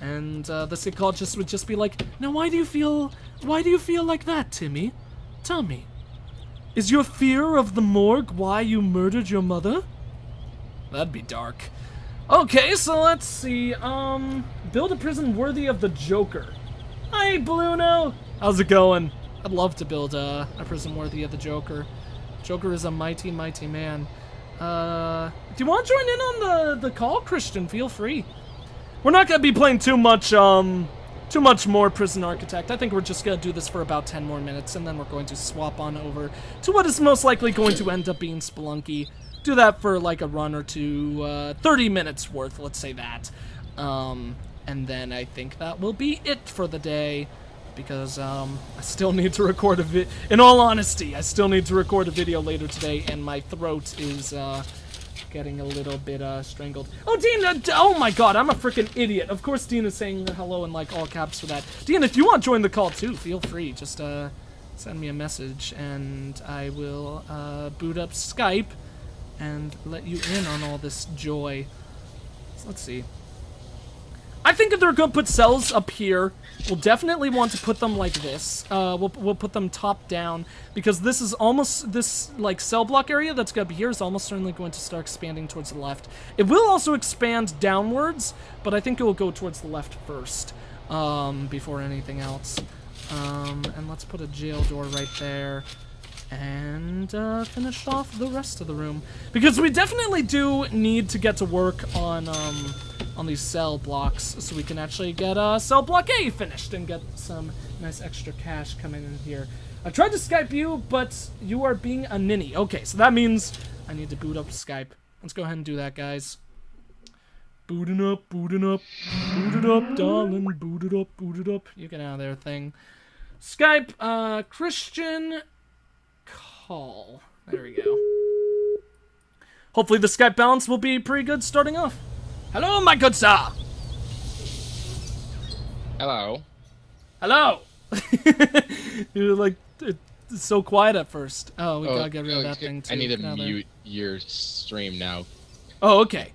[SPEAKER 1] And, the psychologist would just be like, now why do you feel like that, Timmy? Tell me. Is your fear of the morgue why you murdered your mother? That'd be dark. Okay, so let's see. Build a prison worthy of the Joker. Hi, Bluno. How's it going? I'd love to build a prison worthy of the Joker. Joker is a mighty, mighty man. Do you want to join in on the call, Christian? Feel free. We're not gonna be playing too much more Prison Architect. I think we're just gonna do this for about 10 more minutes, and then we're going to swap on over to what is most likely going to end up being Spelunky. Do that for like a run or two, 30 minutes worth, let's say that. And then I think that will be it for the day, because I still need to record in all honesty, I still need to record a video later today, and my throat is getting a little bit strangled. Oh, Dean, oh my god, I'm a freaking idiot. Of course Dean is saying hello in like all caps for that. Dean, if you want to join the call too, feel free. Just send me a message, and I will boot up Skype and let you in on all this joy. So let's see. I think if they're gonna put cells up here, we'll definitely want to put them like this. We'll put them top down, because this is almost, this like cell block area that's gonna be here is almost certainly going to start expanding towards the left. It will also expand downwards, but I think it will go towards the left first, before anything else. And let's put a jail door right there, and finish off the rest of the room, because we definitely do need to get to work on these cell blocks, so we can actually get cell block A finished and get some nice extra cash coming in here. I tried to Skype you, but you are being a ninny. Okay, so that means I need to boot up Skype. Let's go ahead and do that, guys. Booting up, booting up, boot it up, darling, boot it up, boot it up. You get out of there, thing. Skype, Christian call. There we go. Hopefully the Skype balance will be pretty good starting off. Hello, my good sir.
[SPEAKER 2] Hello.
[SPEAKER 1] Hello. You're like, it's so quiet at first. Oh, we gotta get rid of that thing too.
[SPEAKER 2] I need to mute your stream now.
[SPEAKER 1] Oh, okay.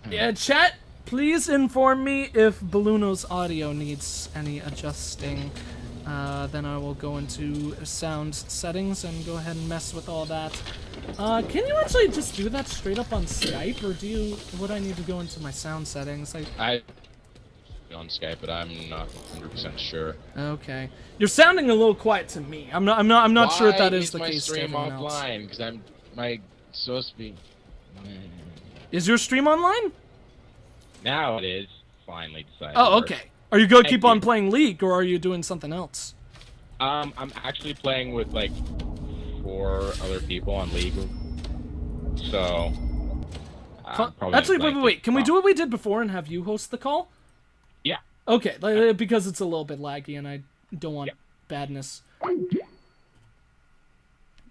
[SPEAKER 1] Yeah, chat, please inform me if Balluno's audio needs any adjusting. Then I will go into sound settings and go ahead and mess with all that. Can you actually just do that straight up on Skype, or would I need to go into my sound settings?
[SPEAKER 2] I on Skype, but I'm not 100% sure.
[SPEAKER 1] Okay, you're sounding a little quiet to me. I'm not sure if that is the case to everyone else.
[SPEAKER 2] Why is my stream offline? Because supposed to be.
[SPEAKER 1] Is your stream online?
[SPEAKER 2] Now it is. Finally decided.
[SPEAKER 1] Oh, okay. Are you gonna keep on playing League, or are you doing something else?
[SPEAKER 2] I'm actually playing with like 4 other people on League. So.
[SPEAKER 1] Actually, wait. Can we do what we did before and have you host the call?
[SPEAKER 2] Yeah.
[SPEAKER 1] Okay, because it's a little bit laggy and I don't want badness.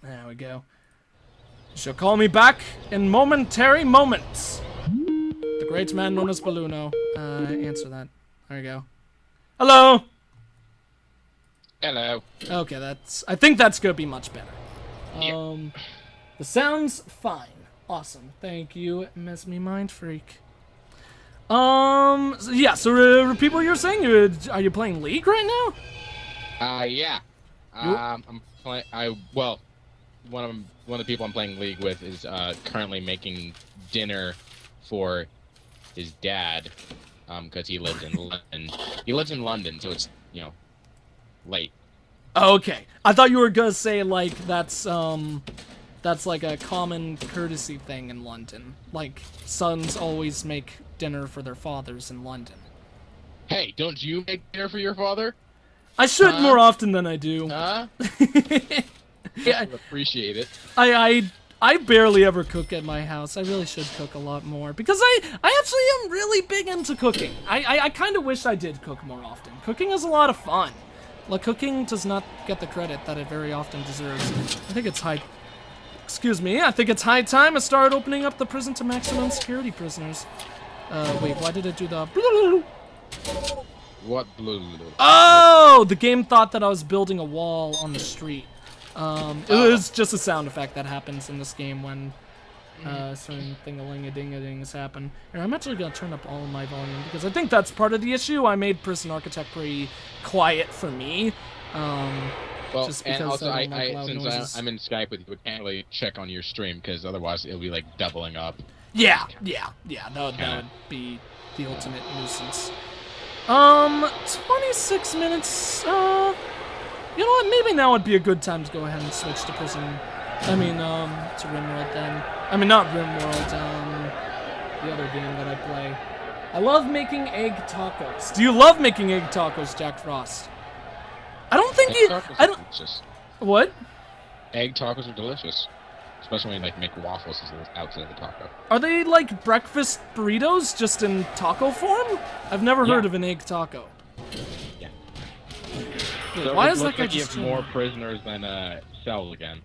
[SPEAKER 1] There we go. You shall call me back in momentary moments. The great man known as Balluno. Answer that. There you go. Hello.
[SPEAKER 2] Hello.
[SPEAKER 1] Okay, I think that's gonna be much better.
[SPEAKER 2] Yeah.
[SPEAKER 1] The sound's fine. Awesome. Thank you, Miss Me Mind Freak. So repeat what you're saying. Are you playing League right now?
[SPEAKER 2] Yeah. I'm playing. Well, one of the people I'm playing League with is currently making dinner for his dad, because he lives in London. He lives in London, so it's late.
[SPEAKER 1] Okay. I thought you were gonna say like that's like a common courtesy thing in London. Like sons always make dinner for their fathers in London.
[SPEAKER 2] Hey, don't you make dinner for your father?
[SPEAKER 1] I should more often than I do.
[SPEAKER 2] Huh?
[SPEAKER 1] Yeah,
[SPEAKER 2] I would appreciate it.
[SPEAKER 1] I barely ever cook at my house. I really should cook a lot more because I actually am really big into cooking. I kind of wish I did cook more often. Cooking is a lot of fun. Like cooking does not get the credit that it very often deserves. I think it's high. Excuse me. I think it's high time I started opening up the prison to maximum security prisoners. Wait, why did it do the?
[SPEAKER 2] What blue?
[SPEAKER 1] Oh, the game thought that I was building a wall on the street. It was just a sound effect that happens in this game when certain thing-a-ling-a-ding-a-dings happen. Here, I'm actually gonna turn up all of my volume because I think that's part of the issue. I made Prison Architect pretty quiet for me.
[SPEAKER 2] Well,
[SPEAKER 1] just
[SPEAKER 2] and
[SPEAKER 1] because
[SPEAKER 2] also
[SPEAKER 1] I don't like loud
[SPEAKER 2] since
[SPEAKER 1] noises.
[SPEAKER 2] I'm in Skype with you, I can't really check on your stream because otherwise it'll be like doubling up.
[SPEAKER 1] Yeah. That would be the ultimate nuisance. 26 minutes. You know what? Maybe now would be a good time to go ahead and switch to Prison. I mean, to RimWorld then. I mean, not RimWorld. The other game that I play. I love making egg tacos. Do you love making egg tacos, Jack Frost? I don't think you.
[SPEAKER 2] Tacos
[SPEAKER 1] I
[SPEAKER 2] are
[SPEAKER 1] don't.
[SPEAKER 2] delicious.
[SPEAKER 1] What?
[SPEAKER 2] Egg tacos are delicious, especially when you like make waffles outside of the taco.
[SPEAKER 1] Are they like breakfast burritos just in taco form? I've never heard of an egg taco.
[SPEAKER 2] Yeah.
[SPEAKER 1] Wait,
[SPEAKER 2] So
[SPEAKER 1] why
[SPEAKER 2] it
[SPEAKER 1] is that
[SPEAKER 2] looks
[SPEAKER 1] guy
[SPEAKER 2] like you
[SPEAKER 1] just
[SPEAKER 2] have more prisoners than cells again.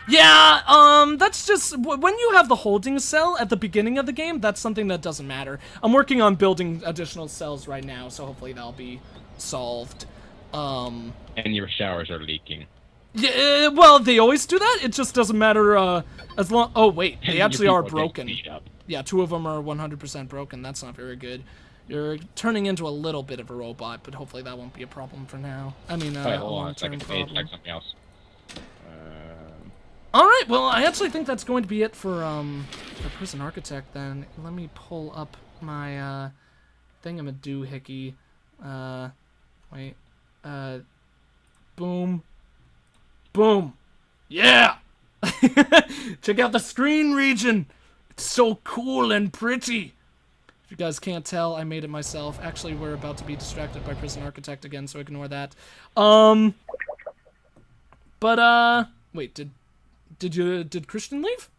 [SPEAKER 1] Yeah, that's just when you have the holding cell at the beginning of the game, that's something that doesn't matter. I'm working on building additional cells right now, so hopefully that'll be solved.
[SPEAKER 2] And your showers are leaking.
[SPEAKER 1] Yeah, well, they always do that. It just doesn't matter as long. Oh wait, they
[SPEAKER 2] And your
[SPEAKER 1] actually are
[SPEAKER 2] people are
[SPEAKER 1] broken.
[SPEAKER 2] getting beat up.
[SPEAKER 1] Yeah, 2 of them are 100% broken. That's not very good. You're turning into a little bit of a robot, but hopefully that won't be a problem for now. I mean,
[SPEAKER 2] Wait,
[SPEAKER 1] a
[SPEAKER 2] hold on a
[SPEAKER 1] long-term
[SPEAKER 2] second. I need to
[SPEAKER 1] problem.
[SPEAKER 2] check something else.
[SPEAKER 1] Alright, well, I actually think that's going to be it for Prison Architect, then. Let me pull up my, thingamadoohickey. Wait. Boom. Boom. Yeah! Check out the screen region! It's so cool and pretty! If you guys can't tell, I made it myself. Actually, we're about to be distracted by Prison Architect again, so ignore that. Wait, did Christian leave?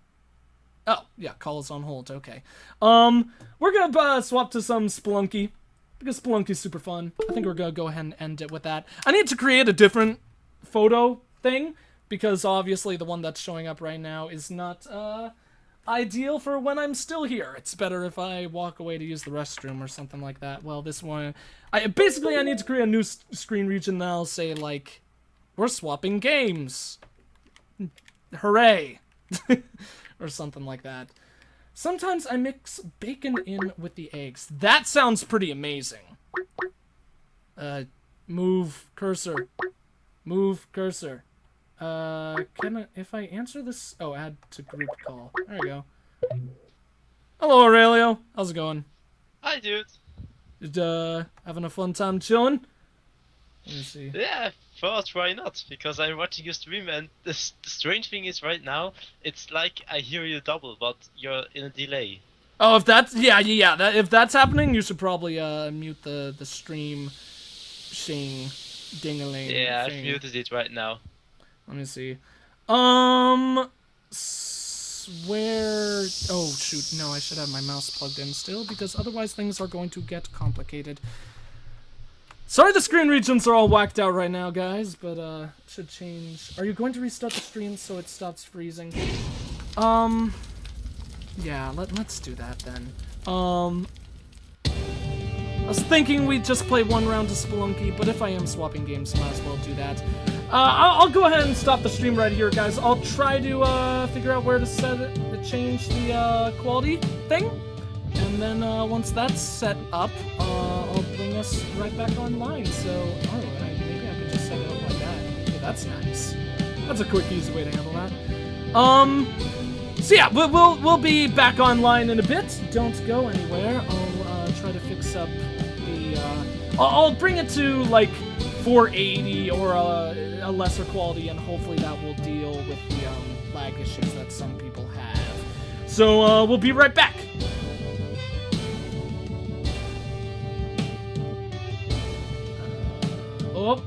[SPEAKER 1] Oh, yeah, call us on hold, okay. We're gonna swap to some Spelunky, because Spelunky's super fun. I think we're gonna go ahead and end it with that. I need to create a different photo thing, because obviously the one that's showing up right now is not, ideal for when I'm still here. It's better if I walk away to use the restroom or something like that. Well, this one, I need to create a new screen region that I'll say, like, we're swapping games. Hooray. Or something like that. Sometimes I mix bacon in with the eggs. That sounds pretty amazing. Move cursor. Move cursor. If I answer this... Oh, add to group call. There we go. Hello, Aurelio. How's it going?
[SPEAKER 3] Hi, dude.
[SPEAKER 1] Having a fun time chilling? Let me see.
[SPEAKER 3] Yeah, first, why not? Because I'm watching your stream, and the strange thing is right now, it's like I hear you double, but you're in a delay.
[SPEAKER 1] Oh, if that's... Yeah. If that's happening, you should probably, mute the stream shing ding-a-ling
[SPEAKER 3] Yeah,
[SPEAKER 1] thing.
[SPEAKER 3] I've muted it right now.
[SPEAKER 1] Let me see. Where... Oh, shoot. No, I should have my mouse plugged in still, because otherwise things are going to get complicated. Sorry the screen regions are all whacked out right now, guys, but, should change. Are you going to restart the stream so it stops freezing? Yeah, let's do that then. I was thinking we'd just play one round of Spelunky, but if I am swapping games, might as well do that. I'll go ahead and stop the stream right here, guys. I'll try to figure out where to change the quality thing, and then once that's set up, I'll bring us right back online. So, maybe I could just set it up like that. Okay, that's nice. That's a quick, easy way to handle that. So yeah, we'll be back online in a bit. Don't go anywhere. I'll try to fix up the. I'll bring it to like 480 or a lesser quality, and hopefully that will deal with the lag issues that some people have. So we'll be right back. Oh.